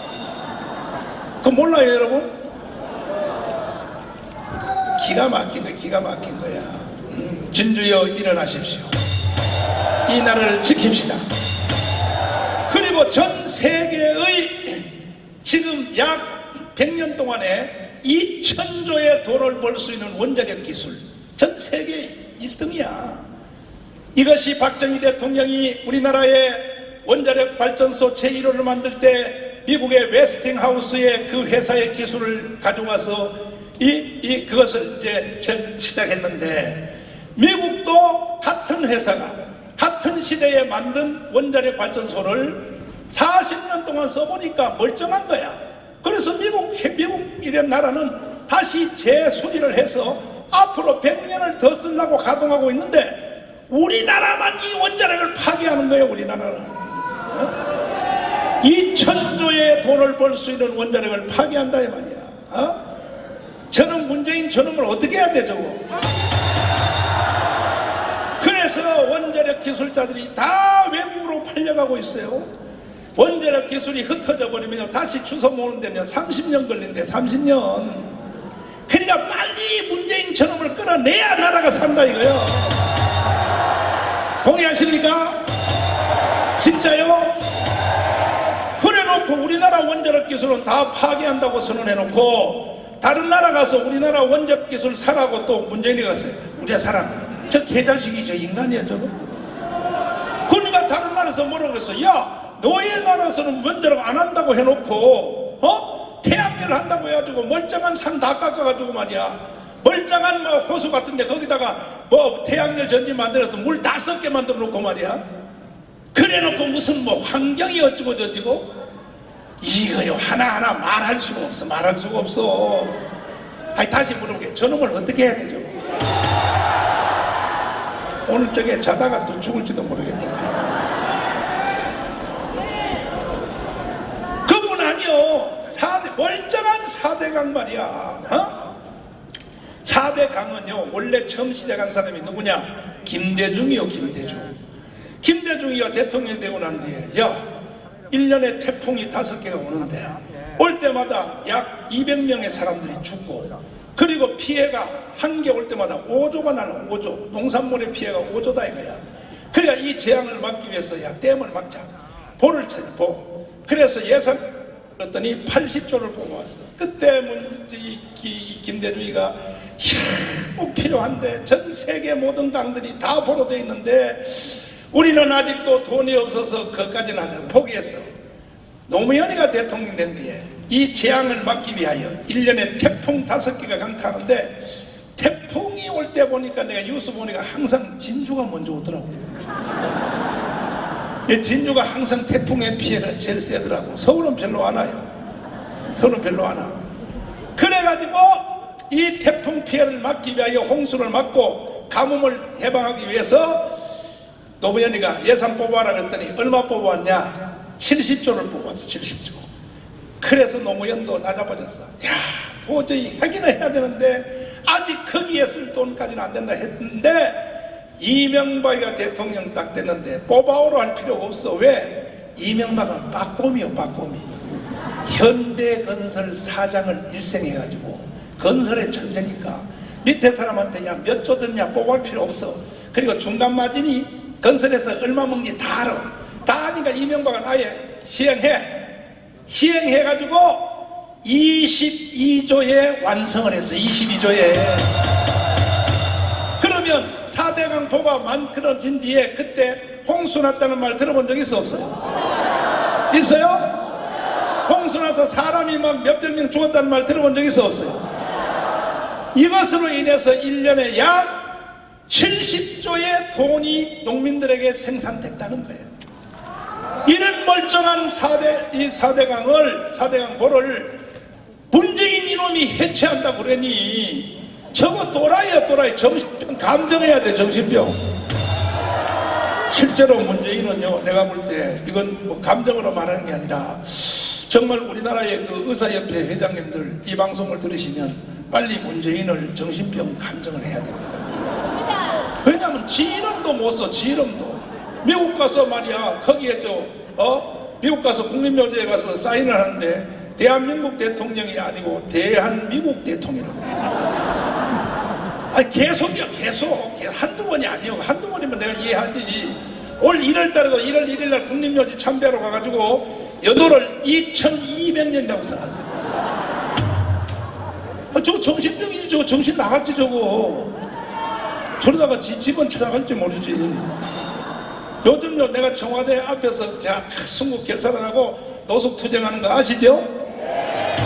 그거 몰라요 여러분? 기가 막힌 거야, 기가 막힌 거야. 진주여 일어나십시오. 이 나라를 지킵시다. 그리고 전 세계의 지금 약 100년 동안에 2,000조의 돈을 벌 수 있는 원자력 기술 전 세계 1등이야. 이것이 박정희 대통령이 우리나라의 원자력 발전소 제1호를 만들 때 미국의 웨스팅하우스의 그 회사의 기술을 가져와서 그것을 이제 시작했는데, 미국도 같은 회사가 같은 시대에 만든 원자력 발전소를 40년 동안 써보니까 멀쩡한 거야. 그래서 미국 이런 나라는 다시 재수리를 해서 앞으로 100년을 더 쓰려고 가동하고 있는데, 우리나라만 이 원자력을 파괴하는 거예요. 우리나라는 2,000조의 돈을 벌 수 있는 원자력을 파괴한다 이 말이야. 저는 문재인 저놈을 어떻게 해야 돼 저거. 그래서 원자력 기술자들이 다 외국으로 팔려가고 있어요. 원자력 기술이 흩어져 버리면 다시 주워 모으는 데는 30년 걸린대. 30년. 그러니까 빨리 문재인 저놈을 끌어내야 나라가 산다 이거요. 동의하십니까? 진짜요? 그래놓고 우리나라 원자력 기술은 다 파괴한다고 선언해놓고 다른 나라 가서 우리나라 원자력 기술 사라고 또 문재인이 갔어요. 우리가 사람 저 개자식이 저 인간이야 저거. 그러니까 다른 나라에서 뭐라고 그랬어. 야 너희 나라에서는 원자력 안 한다고 해놓고 태양열 한다고 해가지고 멀쩡한 산 다 깎아가지고 말이야, 멀쩡한 뭐 호수 같은데 거기다가 뭐 태양열 전지 만들어서 물 5개 만들어 놓고 말이야, 그래 놓고 무슨 뭐 환경이 어쩌고 저쩌고. 이거요 하나하나 말할 수가 없어. 말할 수가 없어. 아니 다시 물어볼게. 저놈을 어떻게 해야 되죠? 오늘 저게 자다가 또 죽을지도 모르겠다. 그뿐 아니요. 멀쩡한 4대강 말이야. 4대강은요 원래 처음 시작한 사람이 누구냐? 김대중이요. 김대중이가 대통령이 되고 난 뒤에 1년에 태풍이 5개가 오는데 올 때마다 약 200명의 사람들이 죽고, 그리고 피해가 한 개 올 때마다 5조가 나는 5조, 농산물의 피해가 5조다 이거야. 그러니까 이 재앙을 막기 위해서 댐을 막자, 보를 쳐요. 보. 그래서 예산 그랬더니 80조를 뽑아왔어. 그때 김대중이가 꼭 필요한데 전 세계 모든 강들이 다 보로 돼 있는데 우리는 아직도 돈이 없어서 그것까지는 하지 포기했어. 노무현이가 대통령 된 뒤에 이 재앙을 막기 위하여 1년에 태풍 5개가 강타하는데, 태풍이 올 때 보니까 내가 뉴스 보니까 항상 진주가 먼저 오더라고요. 진주가 항상 태풍의 피해가 제일 세더라고. 서울은 별로 안 와요. 서울은 별로 안 와. 그래가지고 이 태풍 피해를 막기 위하여 홍수를 막고 가뭄을 해방하기 위해서 노무현이가 예산 뽑아라 그랬더니 얼마 뽑아왔냐? 70조를 뽑았어. 70조. 그래서 노무현도 나자빠졌어. 야 도저히 하기는 해야 되는데 아직 거기에 쓸 돈까지는 안 된다 했는데, 이명박이가 대통령 딱 됐는데 뽑아오라 할 필요가 없어. 왜? 이명박은 빠꼼이요 빠꼼이. 현대건설 사장을 일생해가지고 건설의 천재니까 밑에 사람한테 야 몇 조 듣냐 뽑아올 필요 없어. 그리고 중간 마진이 건설에서 얼마 먹니 다 알아. 다 아니까 이명박은 아예 시행해가지고 22조에 완성을 했어. 22조에. 그러면 4대강 도가 만들어진 뒤에 그때 홍수 났다는 말 들어본 적 있어 없어요? 있어요? 홍수 나서 사람이 막 몇백 명 죽었다는 말 들어본 적 있어 없어요? 이것으로 인해서 1년에 약 70조의 돈이 농민들에게 생산됐다는 거예요. 이런 멀쩡한 4대강 보를 문재인 이놈이 해체한다고 그러니 저거 또라이야 또라이. 정신병 감정해야 돼. 정신병. 실제로 문재인은요 내가 볼 때 이건 뭐 감정으로 말하는 게 아니라 정말 우리나라의 그 의사협회 회장님들 이 방송을 들으시면 빨리 문재인을 정신병 감정을 해야 됩니다. 왜냐하면 지 이름도 못 써, 지 이름도. 미국 가서 말이야, 거기에 미국 가서 국립묘지에 가서 사인을 하는데 대한민국 대통령이 아니고 대한미국 대통령이라고. 아니 계속이야, 계속. 한두 번이 아니에요. 한두 번이면 내가 이해하지. 올 1월 달에도 1월 1일 날 국립묘지 참배하러 가가지고 연도를 2200년이라고 써놨어요. 저거 정신병이지. 저거 정신 나갔지 저거. 저러다가 집은 찾아갈지 모르지. 요즘요 내가 청와대 앞에서 제가 순국 결사를 하고 노숙 투쟁하는 거 아시죠?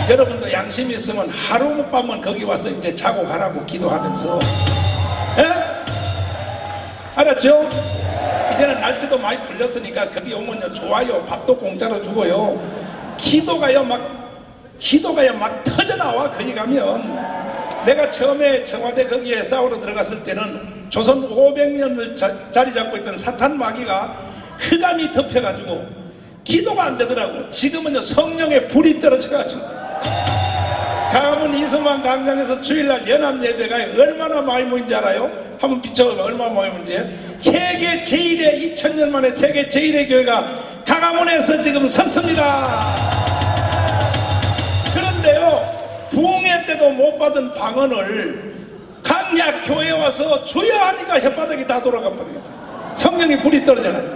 여러분도 양심 있으면 하루 못 밤은 거기 와서 이제 자고 가라고 기도하면서, 에? 알았죠? 이제는 날씨도 많이 풀렸으니까 거기 오면요 좋아요. 밥도 공짜로 주고요. 기도가요 막 터져나와. 거기 가면. 내가 처음에 청와대 거기에 싸우러 들어갔을 때는 조선 500년을 자리 잡고 있던 사탄 마귀가 흑암이 덮여가지고 기도가 안 되더라고. 지금은요 성령의 불이 떨어져가지고 강화문 이승만 강당에서 주일날 연합예배가 얼마나 많이 모인지 알아요? 한번 비춰봐. 얼마나 많이 모인지. 세계 제1의 2000년 만에 세계 제1의 교회가 강화문에서 지금 섰습니다. 그런데요 부흥회 때도 못 받은 방언을 강약 교회에 와서 주여 하니까 혓바닥이 다 돌아가 버리겠죠. 성령의 불이 떨어져가지고.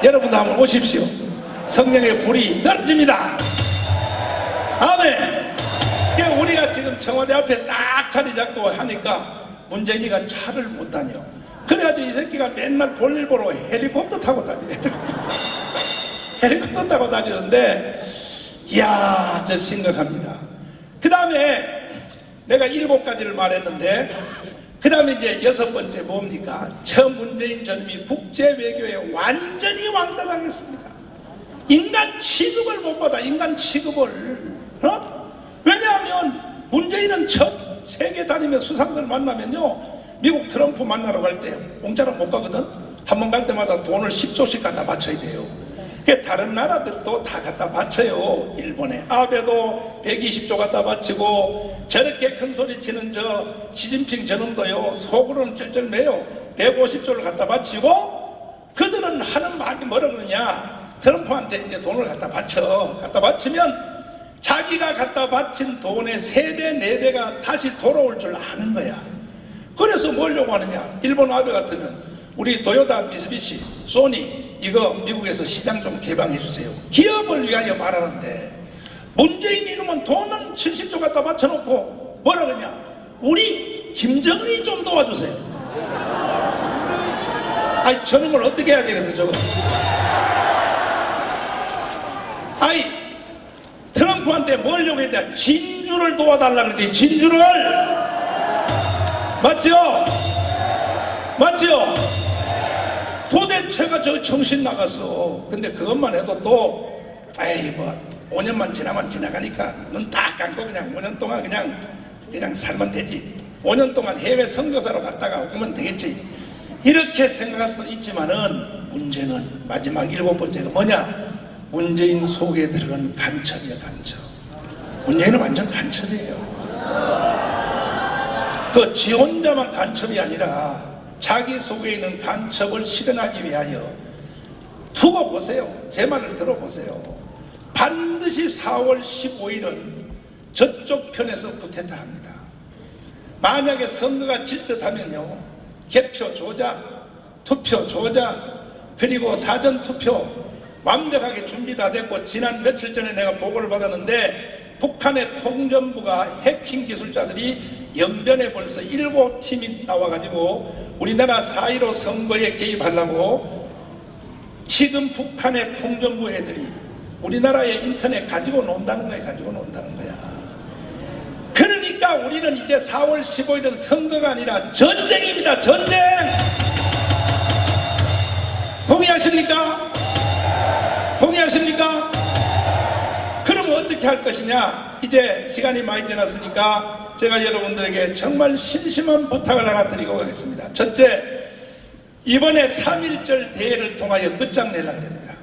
여러분도 한번 오십시오. 성령의 불이 떨어집니다. 아멘. 우리가 지금 청와대 앞에 딱 자리 잡고 하니까 문재인이가 차를 못 다녀. 그래가지고 이 새끼가 맨날 볼일 보러 헬리콥터 타고 다녀. 헬리콥터 타고 다니는데 이야 저 심각합니다. 그 다음에 내가 7가지를 말했는데 그 다음에 이제 6번째 뭡니까? 처음 문재인 전임이 국제외교에 완전히 왕따당했습니다. 인간 취급을 못 받아. 인간 취급을. 왜냐하면 문재인은 첫 세계 다니며 수상들 만나면요 미국 트럼프 만나러 갈 때 공짜로 못 가거든. 한 번 갈 때마다 돈을 10조씩 갖다 바쳐야 돼요. 다른 나라들도 다 갖다 바쳐요. 일본의 아베도 120조 갖다 바치고 저렇게 큰 소리 치는 저 시진핑 저놈도요 속으로는 쩔쩔매요. 150조를 갖다 바치고 그들은 하는 말이 뭐라 그러냐. 트럼프한테 이제 돈을 갖다 바쳐. 갖다 바치면 자기가 갖다 바친 돈의 3배, 4배가 다시 돌아올 줄 아는 거야. 그래서 뭐려고 하느냐. 일본 아베 같으면 우리 도요타, 미쓰비시, 소니 이거 미국에서 시장 좀 개방해 주세요. 기업을 위하여 말하는데 문재인 이놈은 돈은 70조 갖다 바쳐놓고 뭐라 그러냐. 우리 김정은이 좀 도와주세요. 아이 저놈을 어떻게 해야 되겠어 저거. 아이 트럼프한테 뭘 요구했냐. 진주를 도와달라 그랬더니 진주를. 맞죠? 맞죠? 도대체가 저 정신 나갔어. 근데 그것만 해도 또 에이 뭐 5년만 지나면 지나가니까 눈 다 감고 그냥 5년 동안 그냥 살면 되지. 5년 동안 해외 선교사로 갔다가 오면 되겠지. 이렇게 생각할 수도 있지만은 문제는 마지막 7번째가 뭐냐. 문재인 속에 들어간 간첩이야. 간첩. 문재인은 완전 간첩이에요. 그 지 혼자만 간첩이 아니라 자기 속에 있는 간첩을 실현하기 위하여 두고 보세요. 제 말을 들어보세요. 반드시 4월 15일은 저쪽 편에서 쿠데타 합니다. 만약에 선거가 질 듯하면요 개표 조작, 투표 조작, 그리고 사전투표 완벽하게 준비 다 됐고 지난 며칠 전에 내가 보고를 받았는데 북한의 통전부가 해킹 기술자들이 연변에 벌써 7팀이 나와가지고 우리나라 4.15 선거에 개입하려고 지금 북한의 통전부 애들이 우리나라의 인터넷 가지고 논다는 거야. 가지고 논다는 거야. 그러니까 우리는 이제 4월 15일은 선거가 아니라 전쟁입니다. 전쟁. 동의하십니까? 동의하십니까? 그러면 어떻게 할 것이냐. 이제 시간이 많이 지났으니까 제가 여러분들에게 정말 심심한 부탁을 하나 드리고 가겠습니다. 첫째, 이번에 3.1절 대회를 통하여 끝장내려고 합니다.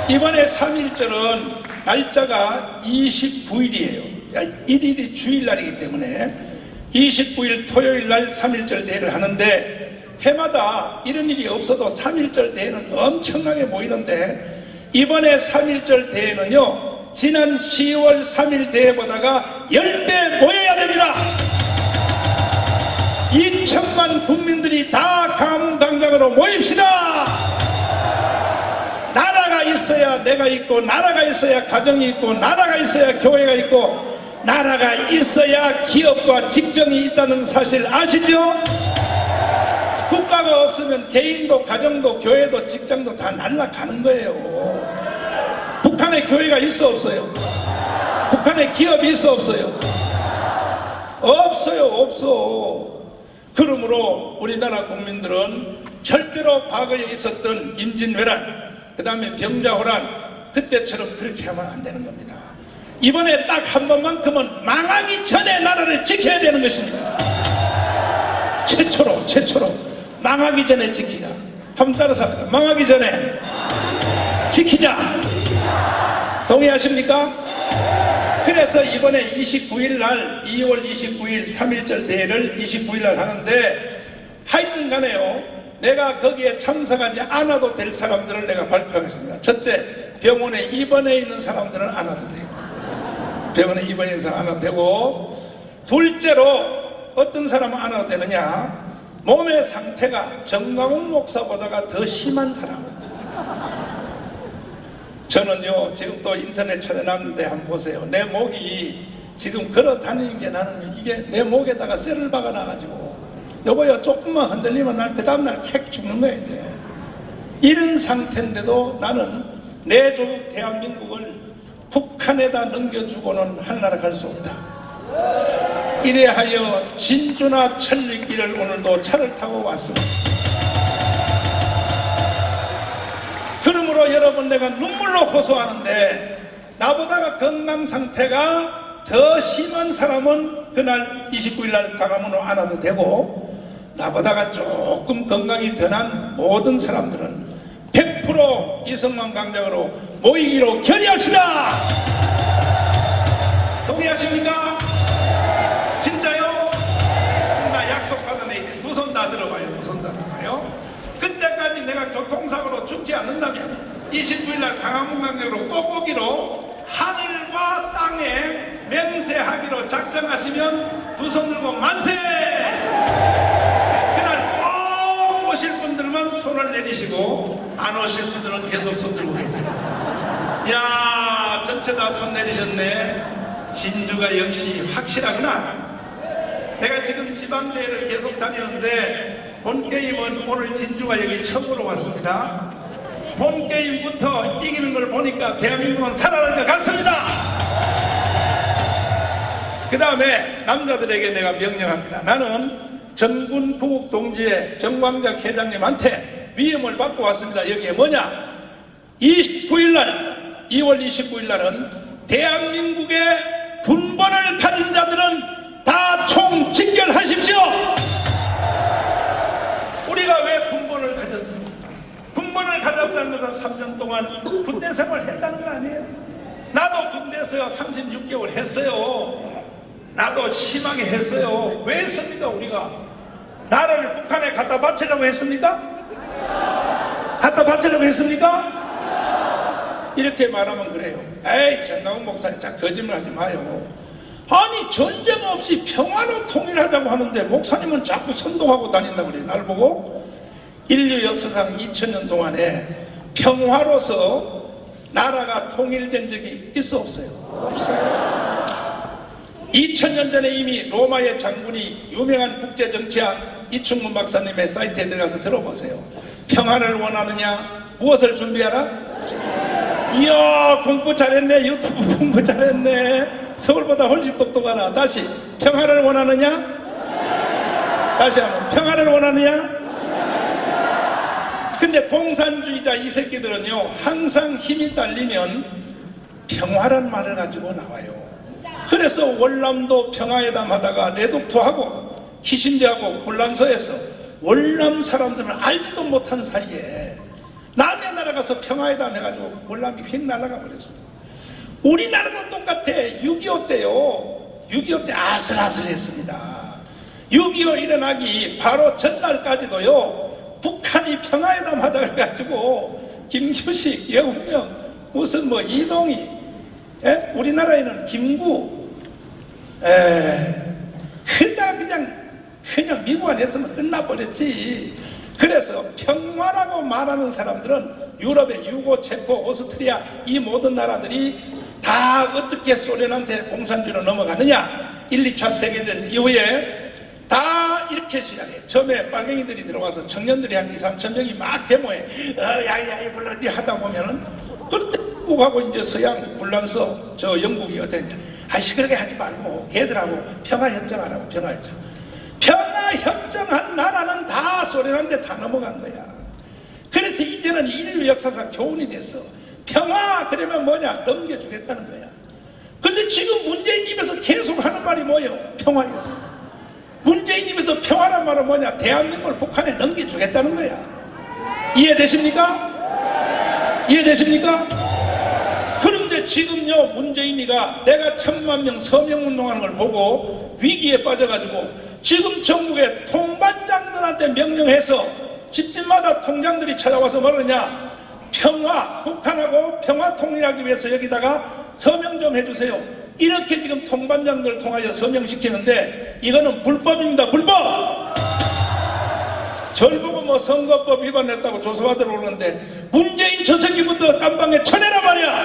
이번에 3.1절은 날짜가 29일이에요 일일이 주일날이기 때문에 29일 토요일날 3.1절 대회를 하는데 해마다 이런 일이 없어도 3.1절 대회는 엄청나게 모이는데 이번에 3.1절 대회는요 지난 10월 3일 대회보다가 10배 모여야 됩니다. 2천만 국민들이 다 강원광장으로 모입시다. 나라가 있어야 내가 있고, 나라가 있어야 가정이 있고, 나라가 있어야 교회가 있고, 나라가 있어야 기업과 직정이 있다는 사실 아시죠? 국가가 없으면 개인도 가정도 교회도 직장도 다 날아가는 거예요. 북한에 교회가 있어 없어요? 북한에 기업이 있어 없어요? 없어요. 없어. 그러므로 우리나라 국민들은 절대로 과거에 있었던 임진왜란, 그 다음에 병자호란 그때처럼 그렇게 하면 안 되는 겁니다. 이번에 딱 한 번만큼은 망하기 전에 나라를 지켜야 되는 것입니다. 최초로 망하기 전에 지키자. 한번 따라서 합니다. 망하기 전에 지키자. 동의하십니까? 그래서 이번에 29일 날 2월 29일 3.1절 대회를 29일 날 하는데 하여튼 간에요 내가 거기에 참석하지 않아도 될 사람들을 내가 발표하겠습니다. 첫째, 병원에 입원해 있는 사람들은 안 와도 돼요. 병원에 입원해 있는 사람 안 와도 되고, 둘째로 어떤 사람은 안 와도 되느냐, 몸의 상태가 정광훈 목사보다가 더 심한 사람. 저는요 지금 또 인터넷 찾아놨는데 한번 보세요. 내 목이 지금 걸어 다니는 게 나는 이게 내 목에다가 쇠를 박아놔가지고 요거요 조금만 흔들리면 날 그 다음날 캑 죽는 거예요. 이제 이런 상태인데도 나는 내 조국 대한민국을 북한에다 넘겨주고는 하늘나라 갈 수 없다. 이래하여 진주나 천리길을 오늘도 차를 타고 왔습니다. 그러므로 여러분 내가 눈물로 호소하는데 나보다가 건강 상태가 더 심한 사람은 그날 29일 날 광화문으로 안 와도 되고, 나보다가 조금 건강이 더 난 모든 사람들은 100% 이승만 광장으로 모이기로 결의합시다. 동의하십니까? 진짜요? 나 약속하던 애 두 손 다 들어봐요. 두 손 다 들어봐요. 그때까지 내가 교통사고로 죽지 않는다면 29일 날 광화문 광장으로 뽁뽁이로 하늘과 땅에 맹세하기로 작정하시면 두 손 들고 만세! 그날 꼭 오실 분들만 손을 내리시고 안 오실 분들은 계속 손 들고 계세요. 야, 전체 다 손 내리셨네. 진주가 역시 확실하구나. 내가 지금 지방대회를 계속 다니는데 본게임은 오늘 진주가 여기 처음으로 왔습니다. 본게임부터 이기는 걸 보니까 대한민국은 살아날 것 같습니다. 그 다음에 남자들에게 내가 명령합니다. 나는 전군 구국 동지의 정광작 회장님한테 위임을 받고 왔습니다. 여기에 뭐냐, 29일 날 2월 29일 날은 대한민국의 군번을 가진 자들은 다 총직결하십시오. 우리가 왜 군번을 가졌습니까? 군번을 가졌다는 것은 3년 동안 군대 생활을 했다는 거 아니에요? 나도 군대에서 36개월 했어요. 나도 심하게 했어요. 왜 했습니까? 우리가 나라를 북한에 갖다 바치려고 했습니까? 갖다 바치려고 했습니까? 이렇게 말하면 그래요. 에이, 정광훈 목사님 참 거짓말 하지 마요. 아니, 전쟁 없이 평화로 통일하자고 하는데 목사님은 자꾸 선동하고 다닌다고 그래요. 날 보고. 인류 역사상 2000년 동안에 평화로서 나라가 통일된 적이 있어 없어요? 없어요. 2000년 전에 이미 로마의 장군이 유명한 국제정치학 이충문 박사님의 사이트에 들어가서 들어보세요. 평화를 원하느냐? 무엇을 준비하라? 이야, 공부 잘했네. 유튜브 공부 잘했네. 서울보다 훨씬 똑똑하나. 다시, 평화를 원하느냐? 다시 한번, 평화를 원하느냐? 근데 공산주의자 이 새끼들은요, 항상 힘이 딸리면 평화란 말을 가지고 나와요. 그래서 월남도 평화회담 하다가 레독토하고 키신저하고 불란서에서 월남 사람들은 알지도 못한 사이에 남의 나라 가서 평화회담 해가지고 월남이 휙 날아가 버렸어. 우리나라도 똑같아. 6.25 때요. 6.25 때 아슬아슬했습니다. 6.25 일어나기 바로 전날까지도요, 북한이 평화회담 하자 그래가지고 김규식, 여운명, 무슨 뭐 이동희, 우리나라에는 김구, 그냥 미국 안 했으면 끝나버렸지. 그래서 평화라고 말하는 사람들은 유럽의 유고, 체코, 오스트리아 이 모든 나라들이 다 어떻게 소련한테 공산주의로 넘어가느냐. 1, 2차 세계대전 이후에 다 이렇게 시작해. 처음에 빨갱이들이 들어와서 청년들이 한 2, 3천 명이 막 데모해. 야야야 불러니 하다 보면은 그때 미국하고 이제 서양 불란서 저 영국이 어땠냐. 시끄럽게 하지 말고 걔들하고 평화협정하라고. 평화협정한 나라는 다 소련한테 다 넘어간 거야. 그래서 이제는 인류 역사상 교훈이 됐어. 평화 그러면 뭐냐? 넘겨주겠다는 거야. 근데 지금 문재인 입에서 계속 하는 말이 뭐예요? 평화협정. 문재인 입에서 평화란 말은 뭐냐? 대한민국을 북한에 넘겨주겠다는 거야. 이해되십니까? 이해되십니까? 그런데 지금요, 문재인이가 내가 1000만 명 서명운동하는 걸 보고 위기에 빠져가지고 지금 전국의 통반장들한테 명령해서 집집마다 통장들이 찾아와서 뭐느냐? 평화, 북한하고 평화 통일하기 위해서 여기다가 서명 좀 해주세요. 이렇게 지금 통반장들 통하여 서명시키는데 이거는 불법입니다. 불법! 절 보고 뭐 선거법 위반했다고 조사받으러 오는데 문재인 저 새끼부터 깜방에 쳐내라 말이야.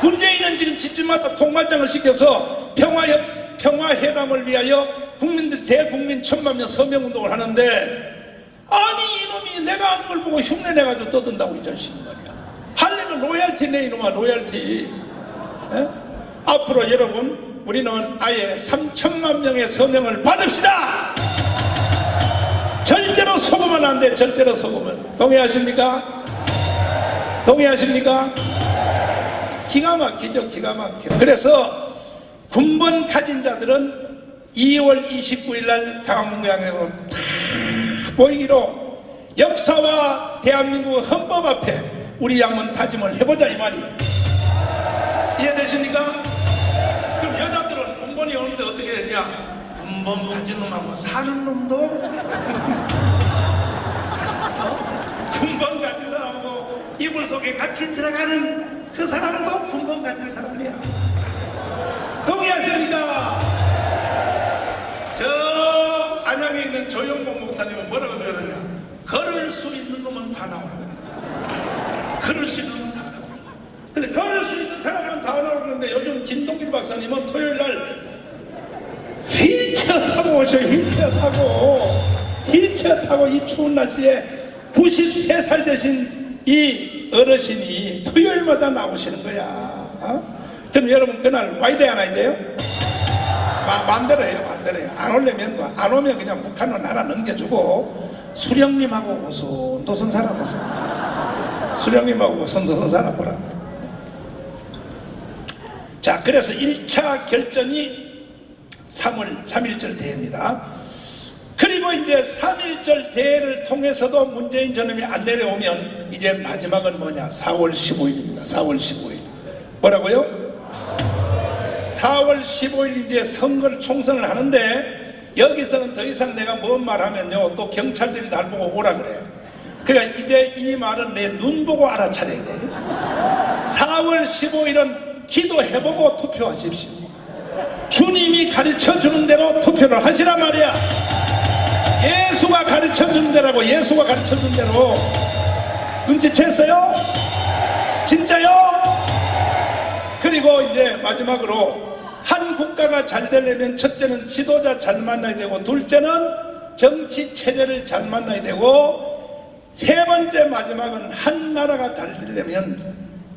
문재인은 지금 집집마다 통반장을 시켜서 평화회담을 위하여 국민들 대국민 1000만 명 서명운동을 하는데, 아니 이놈이 내가 하는 걸 보고 흉내내가지고 떠든다고 이 자식이 말이야. 하려면 로얄티 내 이놈아, 로얄티. 앞으로 여러분 우리는 아예 3천만 명의 서명을 받읍시다. 절대로 속으면 안 돼. 절대로 속으면. 동의하십니까? 동의하십니까? 기가 막히죠. 기가 막혀. 그래서 군번 가진 자들은 2월 29일 날 강화문광장으로 다 모이기로 역사와 대한민국 헌법 앞에 우리 양문 다짐을 해보자 이 말이. 이해되십니까? 그럼 여자들은 군번이 오는데 어떻게 되냐? 군번 가진 놈하고 사는 놈도 군번 가진 사람하고 이불 속에 같이 들어가는 그 사람도 군번 가진 사람이야. 동의하십니까? 저 안양에 있는 조영복 목사님은 뭐라고 그러느냐? 걸을 수 있는 놈은 다 나오라. 걸을 수 있는 놈은 다 나오라. 근데 걸을 수 있는 사람은 다 나오라 그러는데 요즘 김동길 박사님은 토요일날 휠체어 타고 오셔요. 휠체어 타고 이 추운 날씨에 93살 되신 이 어르신이 토요일마다 나오시는 거야. 그럼 여러분 그날 와야 돼 안 와야 돼요? 마음대로 해요. 마음대로 해요. 안 오려면 뭐, 안 오면 그냥 북한으로 나라 넘겨주고 수령님하고 오손도손 살아보세요. 수령님하고 오손도손 살아보라. 자, 그래서 1차 결전이 3.1절 대회입니다. 그리고 이제 3.1절 대회를 통해서도 문재인 저놈이 안 내려오면 이제 마지막은 뭐냐? 4월 15일입니다. 4월 15일. 뭐라고요? 4월 15일 이제 선거를 총선을 하는데 여기서는 더 이상 내가 뭔 말하면요 또 경찰들이 날 보고 오라 그래요. 그러니까 이제 이 말은 내 눈 보고 알아차려야 돼. 4월 15일은 기도해보고 투표하십시오. 주님이 가르쳐주는 대로 투표를 하시란 말이야. 예수가 가르쳐주는 대로라고. 예수가 가르쳐주는 대로. 눈치챘어요? 진짜요? 그리고 이제 마지막으로 한 국가가 잘 되려면 첫째는 지도자 잘 만나야 되고, 둘째는 정치 체제를 잘 만나야 되고, 세 번째 마지막은 한 나라가 잘 되려면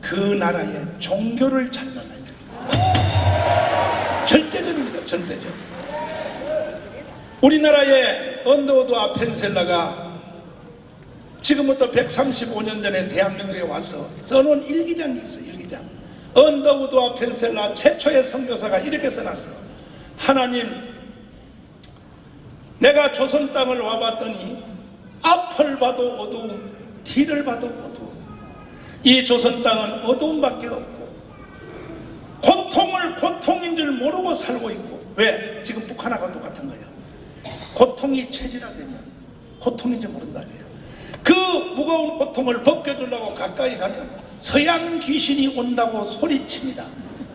그 나라의 종교를 잘 만나야 돼요. 절대적입니다. 절대적. 우리나라의 언더우드 아펜셀라가 지금부터 135년 전에 대한민국에 와서 써놓은 일기장이 있어요. 일기장. 언더우드 아펜셀라 최초의 선교사가 이렇게 써놨어. 하나님, 내가 조선 땅을 와봤더니 앞을 봐도 어두움, 뒤를 봐도 어두움. 이 조선 땅은 어두움밖에 없고 고통인 줄 모르고 살고 있고, 왜? 지금 북한하고 똑같은 거예요. 고통이 체질화되면 고통인 줄 모른다 그래요. 그 무거운 고통을 벗겨주려고 가까이 가면 서양 귀신이 온다고 소리칩니다.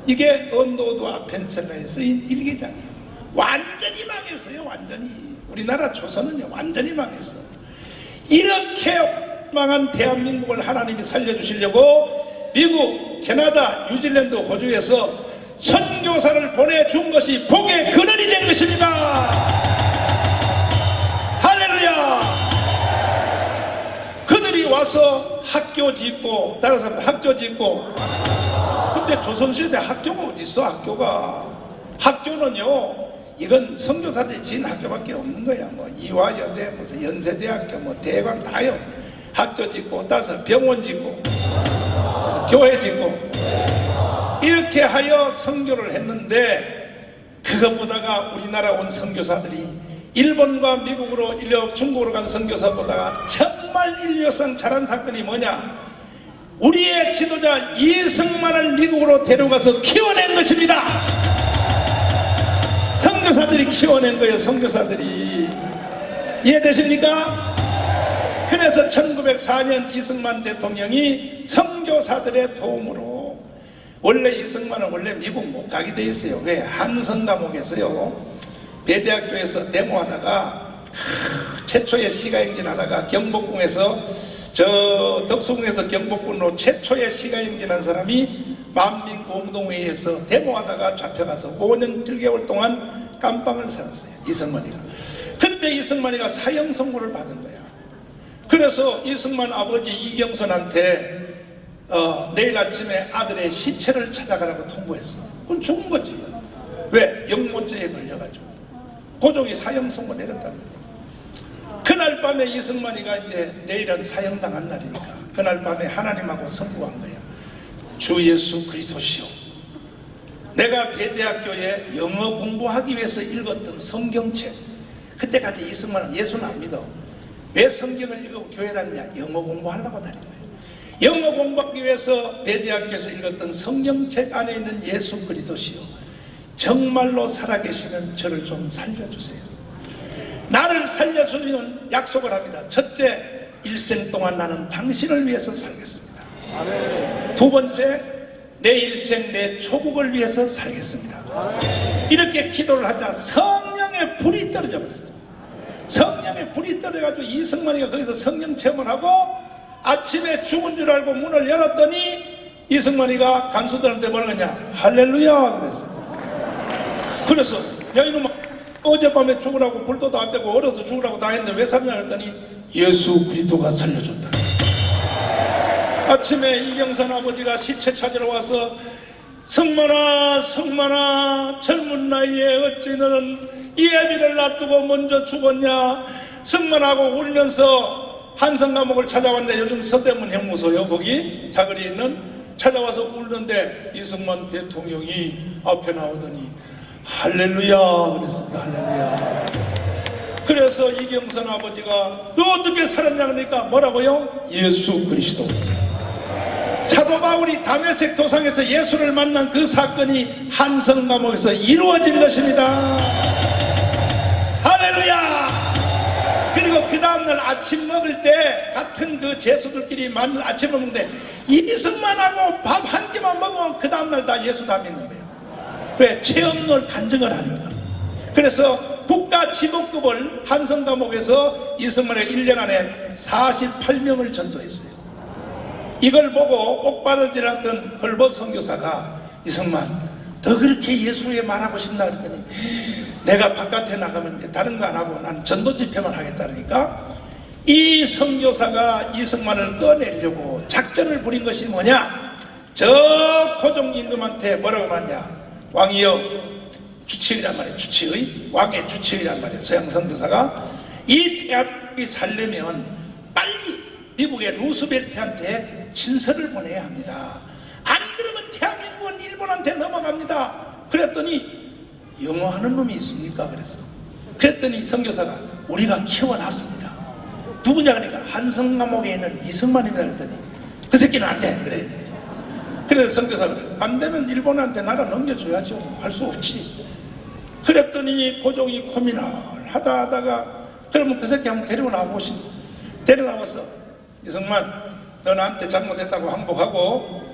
이게 언더우드 아펜셀러에 쓰인 일기장이에요. 완전히 망했어요. 완전히. 우리나라 조선은요 완전히 망했어. 이렇게 망한 대한민국을 하나님이 살려주시려고 미국, 캐나다, 뉴질랜드, 호주에서 선교사를 보내준 것이 복의 근원이 된 것입니다. 할렐루야. 그들이 와서 학교 짓고, 다른 사람들 학교 짓고. 근데 조선시대 학교가 어디 있어? 학교는요 이건 선교사들이 지은 학교밖에 없는 거야. 뭐 이화여대, 무슨 연세대학교, 뭐 대관 다요. 학교 짓고, 따서 병원 짓고, 교회 짓고, 이렇게 하여 선교를 했는데, 그것보다가 우리나라 온 선교사들이 일본과 미국으로, 중국으로 간 선교사보다가 정말 인류상 잘한 사건이 뭐냐? 우리의 지도자 이승만을 미국으로 데려가서 키워낸 것입니다. 선교사들이 키워낸 거예요. 선교사들이. 이해되십니까? 그래서 1904년 이승만 대통령이 선교사들의 도움으로, 원래 이승만은 원래 미국 못 가게 돼 있어요. 왜? 한성 감옥에서요 배제학교에서 데모하다가 최초의 시가행진 하다가 경복궁에서 덕수궁에서 경복궁으로 최초의 시가행진한 사람이 만민공동회의에서 데모하다가 잡혀가서 5년 7개월 동안 깜빵을 살았어요. 이승만이가. 그때 이승만이가 사형 선고를 받은 거야. 그래서 이승만 아버지 이경선한테 내일 아침에 아들의 시체를 찾아가라고 통보했어. 그건 죽은 거지. 왜? 영모죄에 걸려가지고 고종이 사형 선고 내렸다는 거야. 그날 밤에 이승만이가 이제 내일은 사형당한 날이니까 그날 밤에 하나님하고 선고한 거야. 주 예수 그리스도시요, 내가 배제학교에 영어 공부하기 위해서 읽었던 성경책, 그때까지 이승만은 예수는 안 믿어. 왜 성경을 읽고 교회 다니냐? 영어 공부하려고 다닌 거예요. 영어 공부하기 위해서 배제학교에서 읽었던 성경책 안에 있는 예수 그리스도시요, 정말로 살아계시면 저를 좀 살려주세요. 나를 살려주면 약속을 합니다. 첫째, 일생 동안 나는 당신을 위해서 살겠습니다. 두 번째, 내 일생 내 조국을 위해서 살겠습니다. 이렇게 기도를 하자 성령의 불이 떨어져 버렸어. 성령의 불이 떨어져가지고 이승만이가 거기서 성령 체험을 하고 아침에 죽은 줄 알고 문을 열었더니 이승만이가 간수들한테 뭐라 그러냐? 할렐루야 그래서 야 이놈아, 어젯밤에 죽으라고 불도 다 빼고 얼어서 죽으라고 다 했는데 왜 살냐 했더니 예수 그리스도가 살려줬다. 아침에 이경선 아버지가 시체 찾으러 와서 성만아 성만아, 젊은 나이에 어찌 너는 이 애비를 놔두고 먼저 죽었냐? 성만하고 울면서 한성 감옥을 찾아왔는데, 요즘 서대문 형무소요 거기 사거리에 있는, 찾아와서 울는데 이승만 대통령이 앞에 나오더니 할렐루야 그랬습니다. 할렐루야. 그래서 이경선 아버지가 너 어떻게 살았냐 그러니까 뭐라고요? 예수 그리스도. 사도 바울이 다메섹 도상에서 예수를 만난 그 사건이 한성 감옥에서 이루어진 것입니다. 할렐루야. 그리고 그 다음날 아침 먹을 때 같은 그 제수들끼리 만난 아침을 먹는데 이승만하고 밥 한 끼만 먹으면 그 다음날 다 예수 다 믿는 거예요. 왜? 체험을 간증을 하니까. 그래서 국가 지도급을 한성 감옥에서 이승만의 1년 안에 48명을 전도했어요. 이걸 보고 옥바라지 않던 헐벗 선교사가 이승만, 너 그렇게 예수에 말하고 싶나 그랬더니 내가 바깥에 나가면 다른 거 안 하고 난 전도 집회만 하겠다 그러니까 이 선교사가 이승만을 꺼내려고 작전을 부린 것이 뭐냐? 저 고종 임금한테 뭐라고 말하냐? 왕이여, 주치의란 말이에요. 주치의, 왕의 주치의란 말이에요. 서양 선교사가 이 대한민국이 살려면 빨리 미국의 루스벨트한테 친서를 보내야 합니다. 안 그러면 대한민국은 일본한테 넘어갑니다. 그랬더니 영어하는 놈이 있습니까? 그랬더니 선교사가 우리가 키워놨습니다. 누구냐 그러니까 한성 감옥에 있는 이승만입니다. 그랬더니 그 새끼는 안 돼. 그래. 그래서 선교사가 안 되면 일본한테 나라 넘겨줘야죠. 할 수 없지. 그랬더니 고종이 고민을 하다가 그러면 그 새끼 한번 데리고 나와보시. 데려나와서 이승만 너 나한테 잘못했다고 항복하고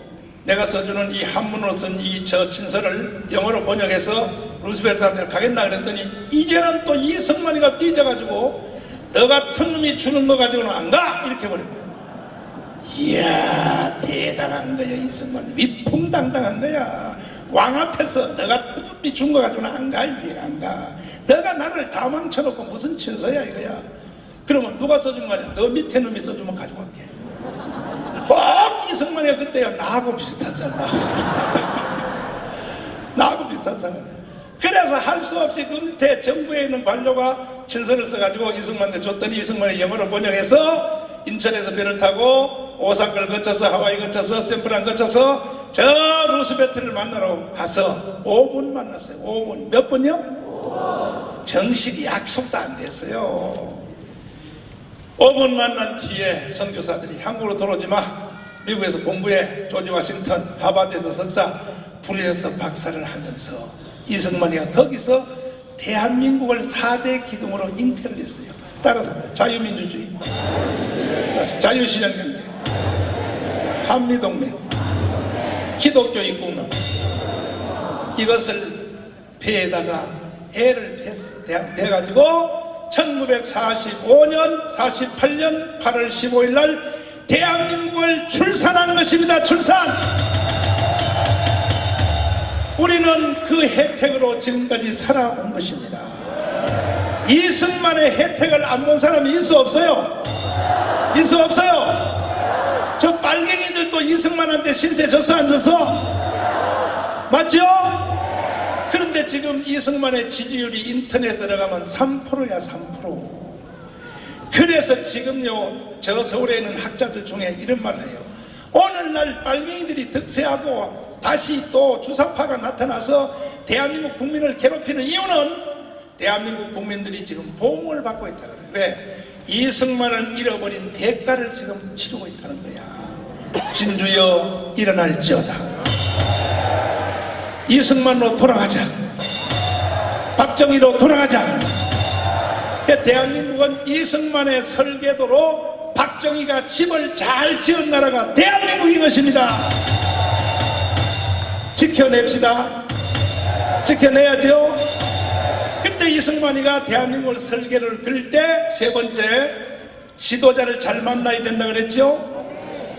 내가 써주는 이 한문으로 쓴 이 저 친서를 영어로 번역해서 루스벨트한테 가겠나 그랬더니 이제는 또 이승만이가 삐져가지고 너 같은 놈이 주는 거 가지고는 안 가! 이렇게 버렸고요. 이야 대단한 거야. 이승만 위풍당당한 거야. 왕 앞에서 너 같은 놈이 준 거 가지고는 안 가. 이게 안 가. 너가 나를 다 망쳐놓고 무슨 친서야 이거야. 그러면 누가 써준 거 아니야. 너 밑에 놈이 써주면 가져갈게. 꼭 이승만이가 그때야 나하고 비슷한 사람. 나하고 비슷한 사람. 그래서 할 수 없이 그 밑에 정부에 있는 관료가 친서를 써가지고 이승만한테 줬더니 이승만이 영어로 번역해서 인천에서 배를 타고 오사카를 거쳐서 하와이 거쳐서 샌프란 거쳐서 저 루스벨트를 만나러 가서 5분 만났어요. 5분. 몇 분요? 정식 약속도 안 됐어요. 5분 만난 뒤에 선교사들이 한국으로 돌아오지 마. 미국에서 공부해. 조지 워싱턴 하버드에서 석사, 브리에서 박사를 하면서 이승만이가 거기서 대한민국을 4대 기둥으로 잉태를 했어요. 따라서 자유민주주의, 자유시장경제, 한미동맹, 기독교 입국론, 이것을 배에다가 애를 패가지고 1945년 48년 8월 15일 날 대한민국을 출산한 것입니다. 출산. 우리는 그 혜택으로 지금까지 살아온 것입니다. 이승만의 혜택을 안 본 사람이 있어 없어요? 있어 없어요? 저 빨갱이들도 이승만한테 신세 졌어 안 졌어? 맞죠? 그런데 지금 이승만의 지지율이 인터넷에 들어가면 3%야 3%. 그래서 지금요 저 서울에 있는 학자들 중에 이런 말을 해요. 오늘날 빨갱이들이 득세하고 다시 또 주사파가 나타나서 대한민국 국민을 괴롭히는 이유는 대한민국 국민들이 지금 보험을 받고 있다는 거예요. 왜? 이승만을 잃어버린 대가를 지금 치르고 있다는 거야. 진주여 일어날지어다. 이승만으로 돌아가자. 박정희로 돌아가자. 대한민국은 이승만의 설계도로 박정희가 집을 잘 지은 나라가 대한민국인 것입니다. 지켜냅시다. 지켜내야죠. 그때 이승만이가 대한민국을 설계를 그릴 때 세 번째 지도자를 잘 만나야 된다 그랬죠.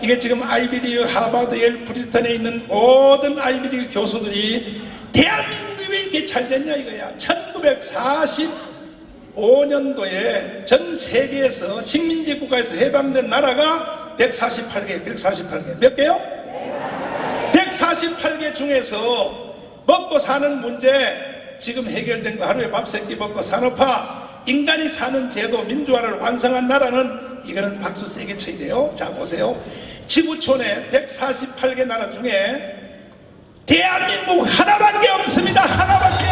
이게 지금 아이비리그, 하버드, 예일, 프린스턴에 있는 모든 아이비리그 교수들이 대한민국이 왜 이렇게 잘 됐냐 이거야. 1945년도에 전 세계에서 식민지 국가에서 해방된 나라가 148개. 몇 개요? 148개 중에서 먹고 사는 문제 지금 해결된 거, 하루에 밥 3끼 먹고 산업화, 인간이 사는 제도, 민주화를 완성한 나라는 이거는 박수 세게 쳐야 돼요. 자 보세요. 지구촌에 148개 나라 중에 대한민국 하나밖에 없습니다. 하나밖에.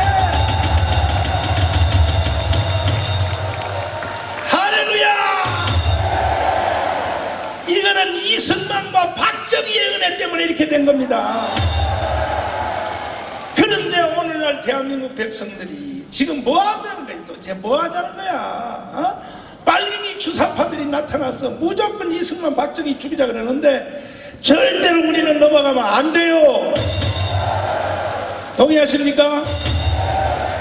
할렐루야. 이거는 이승만과 박정희의 은혜 때문에 이렇게 된 겁니다. 그런데 오늘날 대한민국 백성들이 지금 뭐 하자는 거야? 도대체 뭐 하자는 거야? 어? 빨갱이 주사파들이 나타나서 무조건 이승만 박정희 죽이자 그러는데 절대로 우리는 넘어가면 안 돼요. 동의하십니까?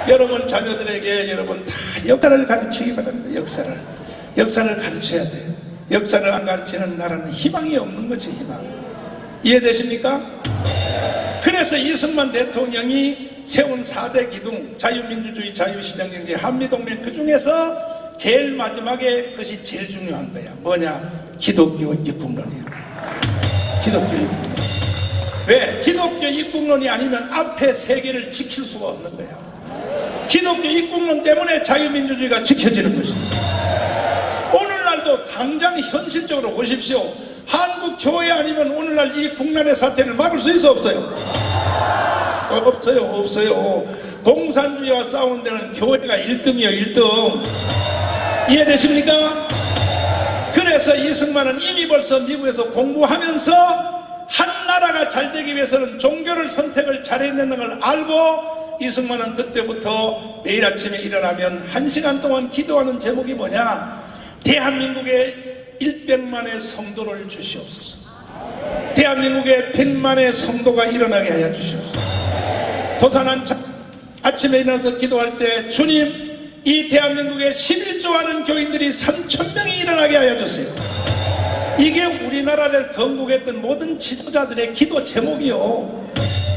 여러분 자녀들에게 여러분 다 역사를 가르치기 바랍니다. 역사를 가르쳐야 돼요. 역사를 안 가르치는 나라는 희망이 없는 거지. 희망. 이해되십니까? 그래서 이승만 대통령이 세운 4대 기둥, 자유민주주의, 자유시장경제, 한미동맹, 그 중에서 제일 마지막에 그것이 제일 중요한 거야. 뭐냐? 기독교 입국론이에요. 기독교 입국론. 왜? 기독교 입국론이 아니면 앞에 세 개를 지킬 수가 없는 거야. 기독교 입국론 때문에 자유민주주의가 지켜지는 것입니다. 오늘날도 당장 현실적으로 보십시오. 한국 교회 아니면 오늘날 이 국난의 사태를 막을 수 있어 없어요? 없어요. 공산주의와 싸우는 데는 교회가 1등이에요. 1등. 이해되십니까? 그래서 이승만은 이미 벌써 미국에서 공부하면서 한나라 나라가 잘 되기 위해서는 종교를 선택을 잘했는 걸 알고 이승만은 그때부터 매일 아침에 일어나면 1시간 동안 기도하는 제목이 뭐냐? 대한민국에 100만의 성도를 주시옵소서. 대한민국에 100만의 성도가 일어나게 하여 주시옵소서. 도산한 아침에 일어나서 기도할 때 주님, 이 대한민국에 11조하는 교인들이 3,000명이 일어나게 하여 주세요. 이게 우리나라를 건국했던 모든 지도자들의 기도 제목이요.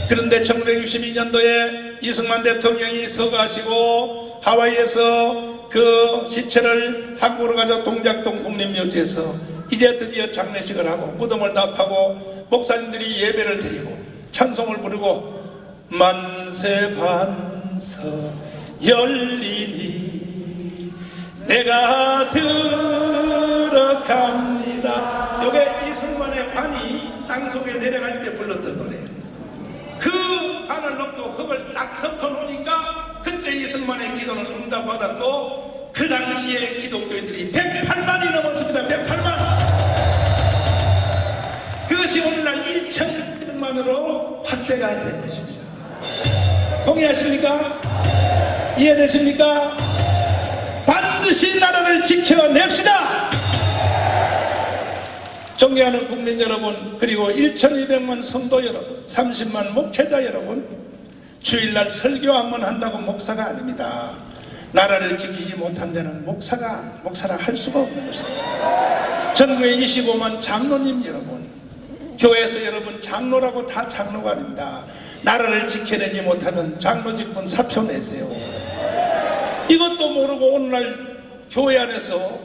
그런데 1962년도에 이승만 대통령이 서거하시고 하와이에서 그 시체를 한국으로 가져 동작동 국립묘지에서 이제 드디어 장례식을 하고 무덤을 다 파고 목사님들이 예배를 드리고 찬송을 부르고 만세 반석 열리니 내가 들어갑니다. 요게 이승만의 관이 땅속에 내려갈 때 불렀던 노래예요. 그 관을 넣고 흙을 딱 덮어놓으니까 그때 이승만의 기도는 응답받았고 그 당시에 기독교인들이 108만이 넘었습니다. 108만. 그것이 오늘날 1,100만으로 확대가 된 것입니다. 동의하십니까? 이해되십니까? 반드시 나라를 지켜냅시다. 존경하는 국민 여러분, 그리고 1,200만 성도 여러분, 30만 목회자 여러분, 주일날 설교 한 번 한다고 목사가 아닙니다. 나라를 지키지 못한 자는 목사라 할 수가 없는 것입니다. 전국에 25만 장로님 여러분, 교회에서 여러분 장로라고 다 장로가 아닙니다. 나라를 지켜내지 못하는 장로직분 사표 내세요. 이것도 모르고 오늘날 교회 안에서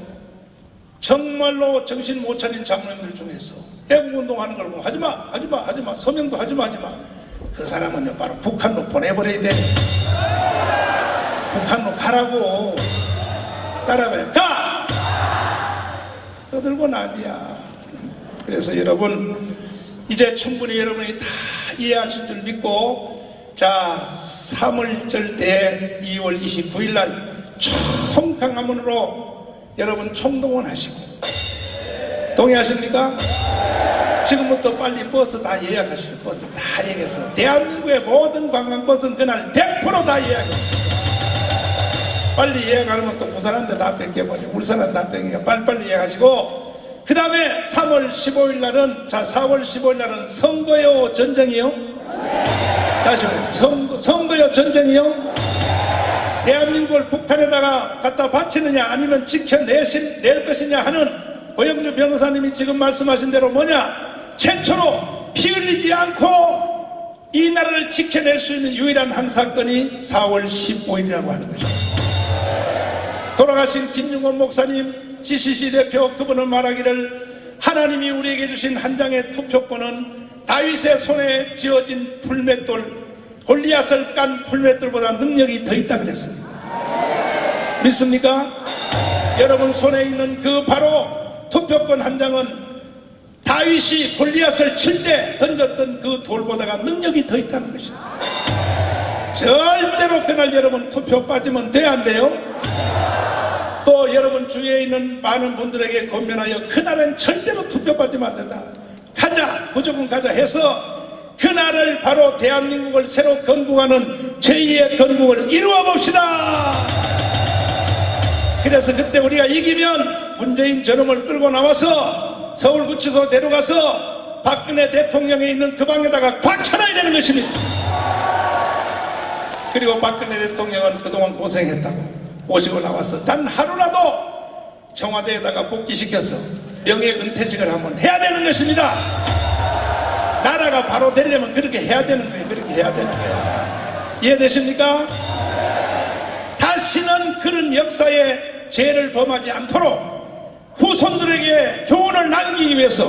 정말로 정신 못 차린 장로님들 중에서 애국운동하는 걸 보고 하지마 서명도 하지마 그 사람은 바로 북한로 보내버려야 돼. 북한로 가라고. 따라가요. 가! 떠들고 난리야. 그래서 여러분 이제 충분히 여러분이 다 이해하실 줄 믿고, 자 3월절 때 2월 29일 날 총강화문으로 여러분 총동원 하시고, 동의하십니까? 지금부터 빨리 버스 다 예약하시고, 버스 다 예약해서 대한민국의 모든 관광버스는 그날 100% 다 예약해요. 빨리 예약하면 또 부산한테 다 뺏겨버려, 울산한테 다 뺏기니까 빨리빨리 예약하시고, 그 다음에 3월 15일 날은, 자 4월 15일 날은 선거요 전쟁이요? 다시 말해요. 선거요 전쟁이요? 대한민국을 북한에다가 갖다 바치느냐 아니면 지켜낼 것이냐 하는 고영주 변호사님이 지금 말씀하신 대로 뭐냐? 최초로 피 흘리지 않고 이 나라를 지켜낼 수 있는 유일한 한 사건이 4월 15일이라고 하는 것입니다. 돌아가신 김용원 목사님, GCC 대표, 그분은 말하기를 하나님이 우리에게 주신 한 장의 투표권은 다윗의 손에 쥐어진 풀맷돌, 골리앗을 깐 풀맷돌보다 능력이 더 있다 그랬습니다. 믿습니까? 여러분 손에 있는 그 바로 투표권 한 장은 다윗이 골리앗을 칠 때 던졌던 그 돌보다가 능력이 더 있다는 것입니다. 절대로 그날 여러분 투표 빠지면 돼, 안 돼요? 또 여러분 주위에 있는 많은 분들에게 권면하여 그날은 절대로 투표 빠지면 안 된다. 가자, 무조건 가자 해서 그날을 바로 대한민국을 새로 건국하는 제2의 건국을 이루어 봅시다. 그래서 그때 우리가 이기면 문재인 저놈을 끌고 나와서 서울구치소 데려가서 박근혜 대통령에 있는 그 방에다가 꽉 쳐놔야 되는 것입니다. 그리고 박근혜 대통령은 그동안 고생했다고 오시고 나와서 단 하루라도 청와대에다가 복귀시켜서 명예 은퇴식을 한번 해야 되는 것입니다. 나라가 바로 되려면 그렇게 해야 되는 거예요. 그렇게 해야 되는 거예요. 이해되십니까? 다시는 그런 역사의 죄를 범하지 않도록 후손들에게 교훈을 남기기 위해서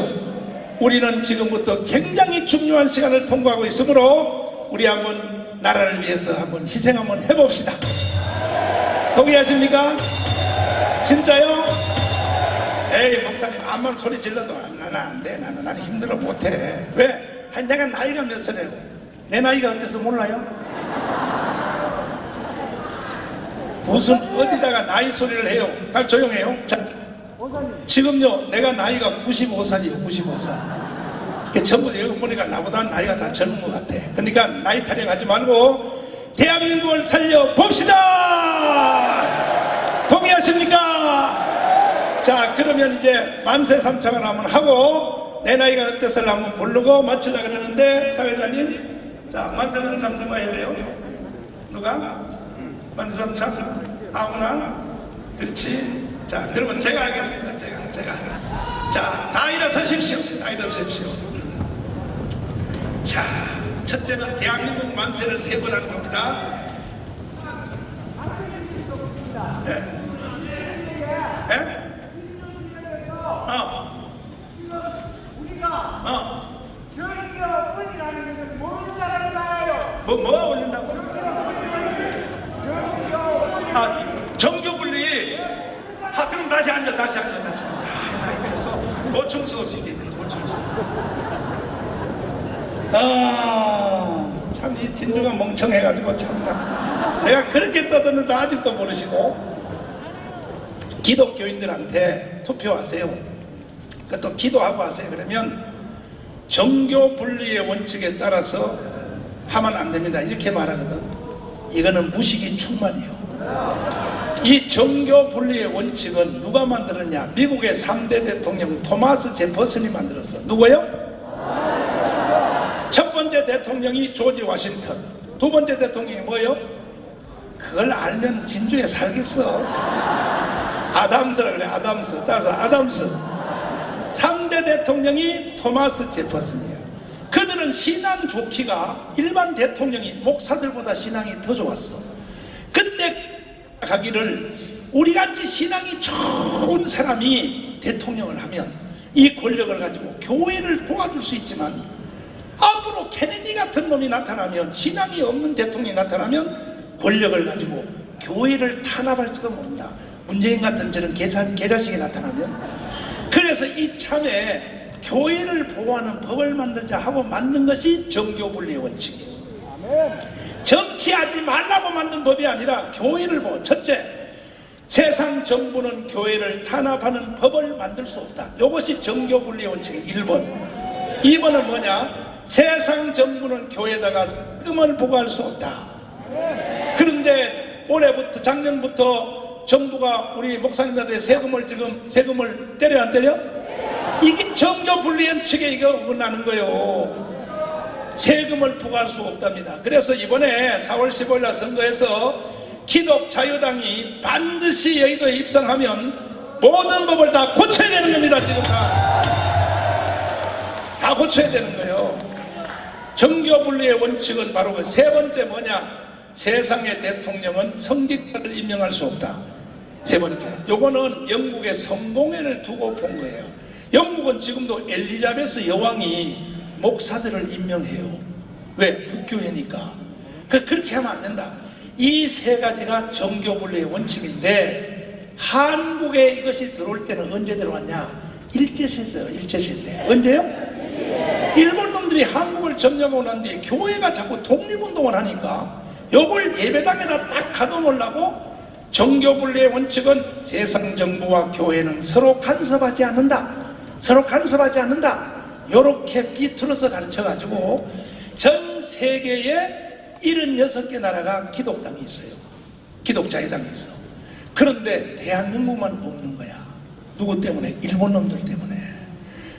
우리는 지금부터 굉장히 중요한 시간을 통과하고 있으므로 우리 한번 나라를 위해서 한번 희생 한번 해봅시다. 동의하십니까? 진짜요? 에이 목사님 암만 소리 질러도 나는 안 돼. 나는 힘들어 못해. 왜? 아니, 내가 나이가 몇 살이에요? 내 나이가 어때서 몰라요? 무슨 어디다가 나이 소리를 해요? 그럼 조용해요. 자, 지금요 내가 나이가 95살이에요. 95살. 전부 여기 보니까 나보다 나이가 다 젊은 것 같아. 그러니까 나이 타령하지 말고 대한민국을 살려 봅시다. 동의하십니까? 자, 그러면 이제 만세 삼창을 한번 하고 내 나이가 어땠을 한번 부르고 마치려고 그러는데, 사회자님, 자, 만세 삼창 누가 해야 돼요? 누가? 만세 삼창? 아무나? 그렇지. 자, 그러면 제가 하겠습니다. 제가. 자, 다 일어서십시오. 자, 첫째는 대한민국 만세를 3번 하는 겁니다. 네. 네? 저희가 올리라는 것은 뭘 잘하는 거예요? 뭐 올린다고? 정교분리. 그럼 다시 앉아. 보충수 없이 있는 보충수. 참 이 진주가 멍청해가지고 참나. 내가 그렇게 떠드는데 아직도 모르시고. 기독교인들한테 투표하세요. 또 기도하고 하세요. 그러면 정교 분리의 원칙에 따라서 하면 안 됩니다. 이렇게 말하거든. 이거는 무식이 충만이요. 이 정교 분리의 원칙은 누가 만들었냐? 미국의 3대 대통령 토마스 제퍼슨이 만들었어. 누구요? 첫 번째 대통령이 조지 워싱턴. 두 번째 대통령이 뭐요? 그걸 알면 진주에 살겠어. 아담스라 그래. 아담스. 따라서 아담스. 3대 대통령이 토마스 제퍼슨이에요. 그들은 신앙 좋기가 일반 대통령이 목사들보다 신앙이 더 좋았어. 그때 가기를 우리같이 신앙이 좋은 사람이 대통령을 하면 이 권력을 가지고 교회를 도와줄 수 있지만, 앞으로 케네디 같은 놈이 나타나면, 신앙이 없는 대통령이 나타나면 권력을 가지고 교회를 탄압할지도 모른다. 문재인 같은 저런 개자식이 나타나면. 그래서 이참에 교회를 보호하는 법을 만들자 하고 만든 것이 정교분리의 원칙이에요. 정치하지 말라고 만든 법이 아니라 교회를 보호. 첫째, 세상 정부는 교회를 탄압하는 법을 만들 수 없다. 이것이 정교분리의 원칙의 1번. 2번은 뭐냐? 세상 정부는 교회에다가 세금을 부과할 수 없다. 그런데 올해부터, 작년부터 정부가 우리 목사님들한테 세금을 때려 안 때려? 이게 정교분리의 원칙에 이거 어긋나는 거예요. 세금을 부과할 수 없답니다. 그래서 이번에 4월 15일 선거에서 기독 자유당이 반드시 여의도에 입성하면 모든 법을 다 고쳐야 되는 겁니다. 지금 다 고쳐야 되는 거예요. 정교분리의 원칙은 바로 그 세 번째 뭐냐? 세상의 대통령은 성직자를 임명할 수 없다. 세 번째, 요거는 영국의 성공회를 두고 본 거예요. 영국은 지금도 엘리자베스 여왕이 목사들을 임명해요. 왜? 국교회니까. 그렇게 하면 안 된다. 이 세 가지가 정교분리의 원칙인데, 한국에 이것이 들어올 때는 언제 들어왔냐? 일제시대. 언제요? 일본 놈들이 한국을 점령하고 난 뒤에 교회가 자꾸 독립운동을 하니까 요걸 예배당에다 딱 가둬놓으려고, 정교분리의 원칙은 세상 정부와 교회는 서로 간섭하지 않는다. 요렇게 비틀어서 가르쳐가지고 전 세계에 76개 나라가 기독당이 있어요. 기독자유당이 있어. 그런데 대한민국만 없는 거야. 누구 때문에? 일본 놈들 때문에.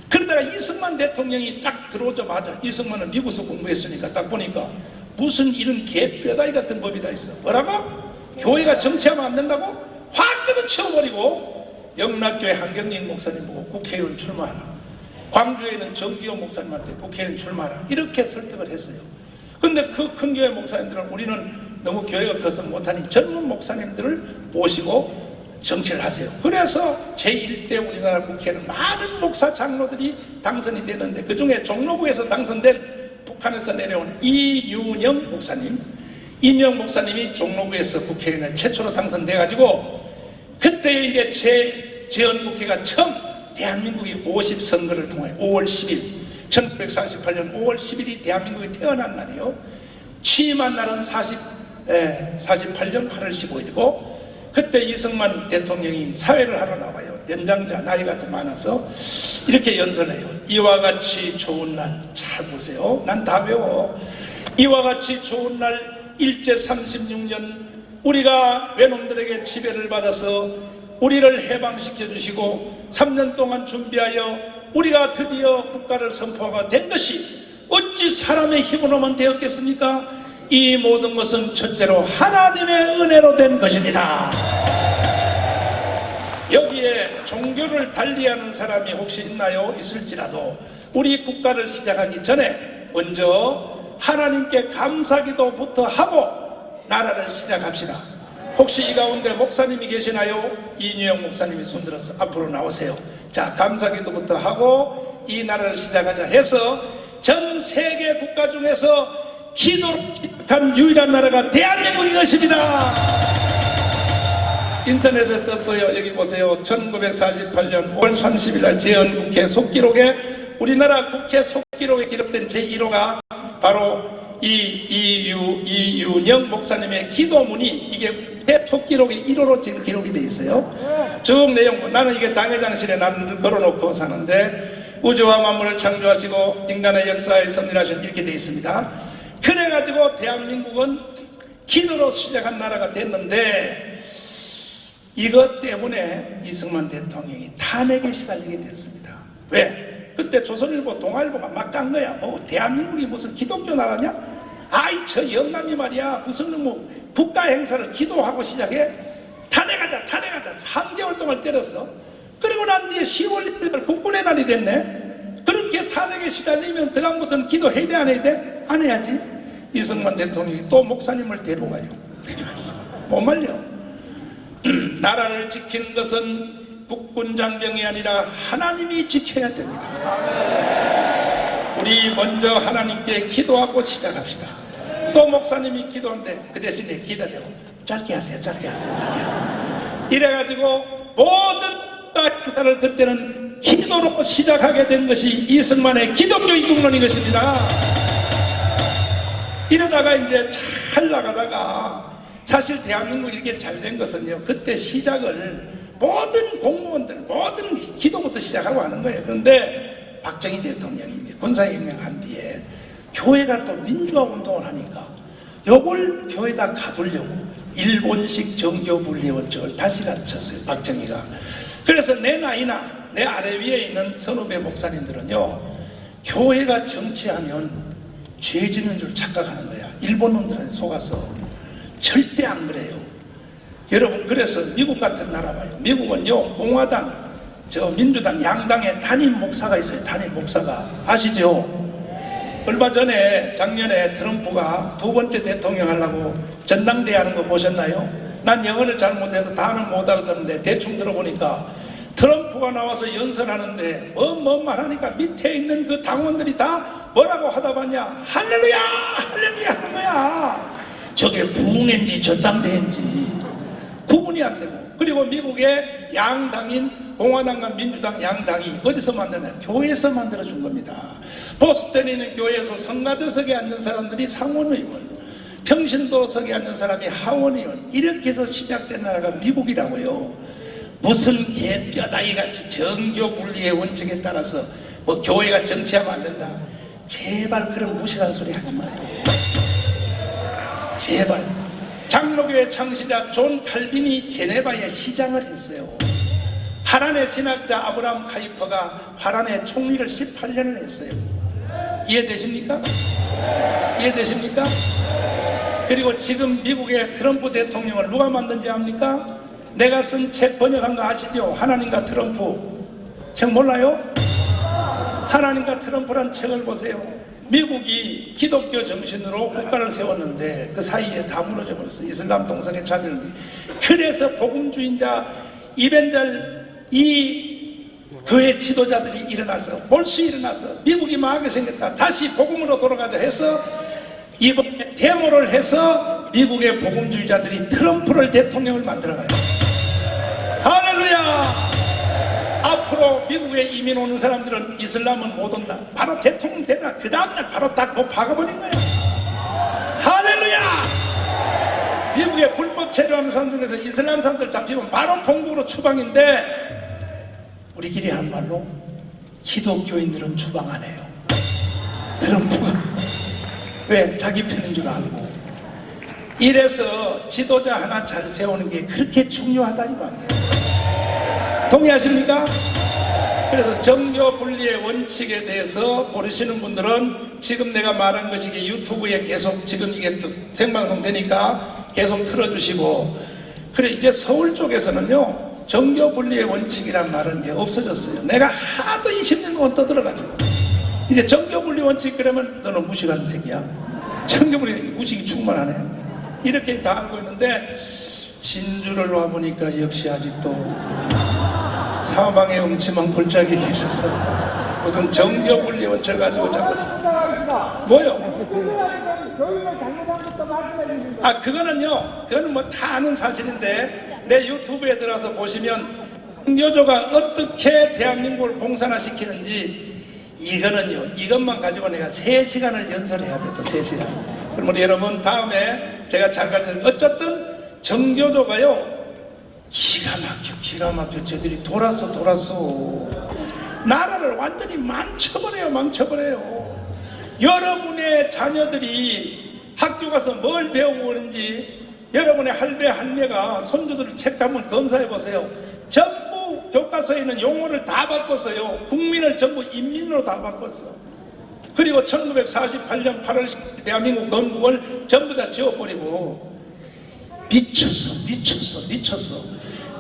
그러다가 이승만 대통령이 딱 들어오자마자, 이승만은 미국에서 공부했으니까 딱 보니까 무슨 이런 개뼈다귀 같은 법이 다 있어. 뭐라고? 교회가 정치하면 안 된다고? 확 뜯어치워버리고 영락교회 한경림 목사님 보고 국회의원 출마하라. 광주에는 정기호 목사님한테 국회의원 출마하라. 이렇게 설득을 했어요. 근데 그 큰 교회 목사님들은 우리는 너무 교회가 커서 못하니 젊은 목사님들을 모시고 정치를 하세요. 그래서 제1대 우리나라 국회에는 많은 목사 장로들이 당선이 되는데, 그 중에 종로구에서 당선된 북한에서 내려온 이윤영 목사님, 이윤영 목사님이 종로구에서 국회의원에 최초로 당선돼가지고, 그때 이제 재헌국회가 처음 대한민국이 50선거를 통해 5월 10일 1948년 5월 10일이 대한민국이 태어난 날이에요. 취임한 날은 48년 8월 15일이고 그때 이승만 대통령이 사회를 하러 나와요. 연장자 나이가 좀 많아서 이렇게 연설해요. 이와 같이 좋은 날, 잘 보세요. 난 다 외워. 이와 같이 좋은 날 일제 36년 우리가 외놈들에게 지배를 받아서 우리를 해방시켜 주시고 3년 동안 준비하여 우리가 드디어 국가를 선포가 된 것이 어찌 사람의 힘으로만 되었겠습니까? 이 모든 것은 첫째로 하나님의 은혜로 된 것입니다. 여기에 종교를 달리하는 사람이 혹시 있나요? 있을지라도 우리 국가를 시작하기 전에 먼저 하나님께 감사기도부터 하고 나라를 시작합시다. 혹시 이 가운데 목사님이 계시나요? 이뉴영 목사님이 손들어서 앞으로 나오세요. 자, 감사기도부터 하고 이 나라를 시작하자 해서 전 세계 국가 중에서 기도로 시작한 유일한 나라가 대한민국인 것입니다. 인터넷에 떴어요. 여기 보세요. 1948년 5월 30일 날 제헌국회 속기록에 우리나라 국회 속기록에 기록된 제1호가 바로 이윤영 목사님의 기도문이 이게 속기록이 1호로 지금 기록이 돼 있어요. 쭉 내용, 나는 이게 당회장실에 나는 걸어놓고 사는데 우주와 만물을 창조하시고 인간의 역사에 섭리하신 이렇게 돼 있습니다. 그래가지고 대한민국은 기도로 시작한 나라가 됐는데 이것 때문에 이승만 대통령이 탄핵에 시달리게 됐습니다. 왜? 그때 조선일보, 동아일보가 막 깐 거야. 뭐 대한민국이 무슨 기독교 나라냐? 아이 저 영감이 말이야 무슨 뭐 국가 행사를 기도하고 시작해? 탄핵하자 3개월 동안 때렸어. 그리고 난 뒤에 10월 1일 국군의 날이 됐네. 그렇게 탄핵에 시달리면 그 다음부터는 기도해야 돼 안 해야 돼? 안 해야지. 이승만 대통령이 또 목사님을 데려가요. 못 말려. 나라를 지키는 것은 국군 장병이 아니라 하나님이 지켜야 됩니다. 우리 먼저 하나님께 기도하고 시작합시다. 또 목사님이 기도하는데 그 대신에 기도되고 짧게 하세요. 이래가지고 모든 행사를 그때는 기도로 시작하게 된 것이 이승만의 기독교 이국론인 것입니다. 이러다가 이제 잘 나가다가 사실 대한민국이 이렇게 잘 된 것은요, 그때 시작을 모든 공무원들 모든 기도부터 시작하고 하는 거예요. 그런데 박정희 대통령이 이제 군사혁명한 뒤에 교회가 또 민주화 운동을 하니까 요걸 교회에다 가두려고 일본식 정교분리 원칙을 다시 가르쳤어요, 박정희가. 그래서 내 나이나 내 아래 위에 있는 선후배 목사님들은요, 교회가 정치하면 죄 짓는 줄 착각하는 거야. 일본 놈들한테 속아서. 절대 안 그래요. 여러분, 그래서 미국 같은 나라 봐요. 미국은요, 공화당, 민주당 양당에 담임 목사가 있어요. 담임 목사가. 아시죠? 얼마 전에 작년에 트럼프가 두 번째 대통령 하려고 전당대회 하는 거 보셨나요? 난 영어를 잘 못해서 다는 못 알아듣는데 대충 들어보니까 트럼프가 나와서 연설하는데 뭐 말하니까 밑에 있는 그 당원들이 다 뭐라고 하다 봤냐? 할렐루야! 할렐루야! 하는 거야. 저게 부흥인지 전당대회인지 구분이 안 되고. 그리고 미국의 양당인 공화당과 민주당 양당이 어디서 만드냐? 교회에서 만들어준 겁니다. 보스턴에 있는 교회에서 성가대석에 앉는 사람들이 상원의원, 평신도석에 앉는 사람이 하원의원, 이렇게 해서 시작된 나라가 미국이라고요. 무슨 개뼈다귀같이 정교분리의 원칙에 따라서 뭐 교회가 정치하면 안 된다. 제발 그런 무식한 소리 하지 마요. 제발. 장로교의 창시자 존 칼빈이 제네바에 시장을 했어요. 하란의 신학자 아브라함 카이퍼가 하란의 총리를 18년을 했어요. 이해되십니까? 이해되십니까? 그리고 지금 미국의 트럼프 대통령을 누가 만든지 압니까? 내가 쓴 책 번역한 거 아시죠? 하나님과 트럼프. 책 몰라요? 하나님과 트럼프란 책을 보세요. 미국이 기독교 정신으로 국가를 세웠는데 그 사이에 다 무너져 버렸어요. 이슬람 동성애 차별. 그래서 복음주의자 이벤젤 이 교회 지도자들이 일어나서 몰수 일어나서 미국이 망하게 생겼다. 다시 복음으로 돌아가자 해서 이번에 데모를 해서 미국의 복음주의자들이 트럼프를 대통령을 만들어가요. 할렐루야! 앞으로 미국에 이민 오는 사람들은 이슬람은 못 온다. 바로 대통령 되다. 그 다음날 바로 딱 뭐 박아버린 거야. 할렐루야! 미국에 불법 체류하는 사람 중에서 이슬람 사람들 잡히면 바로 본국으로 추방인데 우리끼리 한 말로 기독교인들은 추방 안 해요. 트럼프가. 왜? 자기 편인 줄 알고. 이래서 지도자 하나 잘 세우는 게 그렇게 중요하다 이 말이에요. 동의하십니까? 그래서 정교 분리의 원칙에 대해서 모르시는 분들은 지금 내가 말한 것이 유튜브에 계속 지금 이게 또 생방송 되니까 계속 틀어주시고, 그래 이제 서울 쪽에서는요 정교 분리의 원칙이란 말은 이제 없어졌어요. 내가 하도 20년 동안 떠들어가지고 이제 정교 분리 원칙 그러면 너는 무식한 새끼야. 정교 분리 무식이 충만하네. 이렇게 다 알고 있는데 진주를 와보니까 역시 아직도 사방에 음침한 골짜기 계셔서 무슨 정교 분리 원칙을 가지고 자꾸 뭐요? 교육을 잘못한 것도 말씀해 주십니다. 아 그거는 뭐 다 아는 사실인데 내 유튜브에 들어서 보시면 정교조가 어떻게 대한민국을 봉사시키는지 이거는요 이것만 가지고 내가 3시간을 연설해야 돼. 또 3시간. 그럼 우리 여러분 다음에 제가 잘 가르쳐 어쨌든 정교조가요 기가 막혀 쟤들이 돌았어 나라를 완전히 망쳐버려요. 여러분의 자녀들이 학교 가서 뭘 배우고 오는지 여러분의 할배 할매가 손주들을 책 한번 검사해 보세요. 전부 교과서에 있는 용어를 다 바꿨어요. 국민을 전부 인민으로 다 바꿨어. 그리고 1948년 8월 10일 대한민국 건국을 전부 다 지워버리고 미쳤어.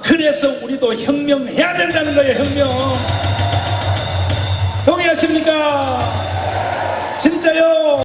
그래서 우리도 혁명해야 된다는 거예요. 혁명. 동의하십니까? 진짜요?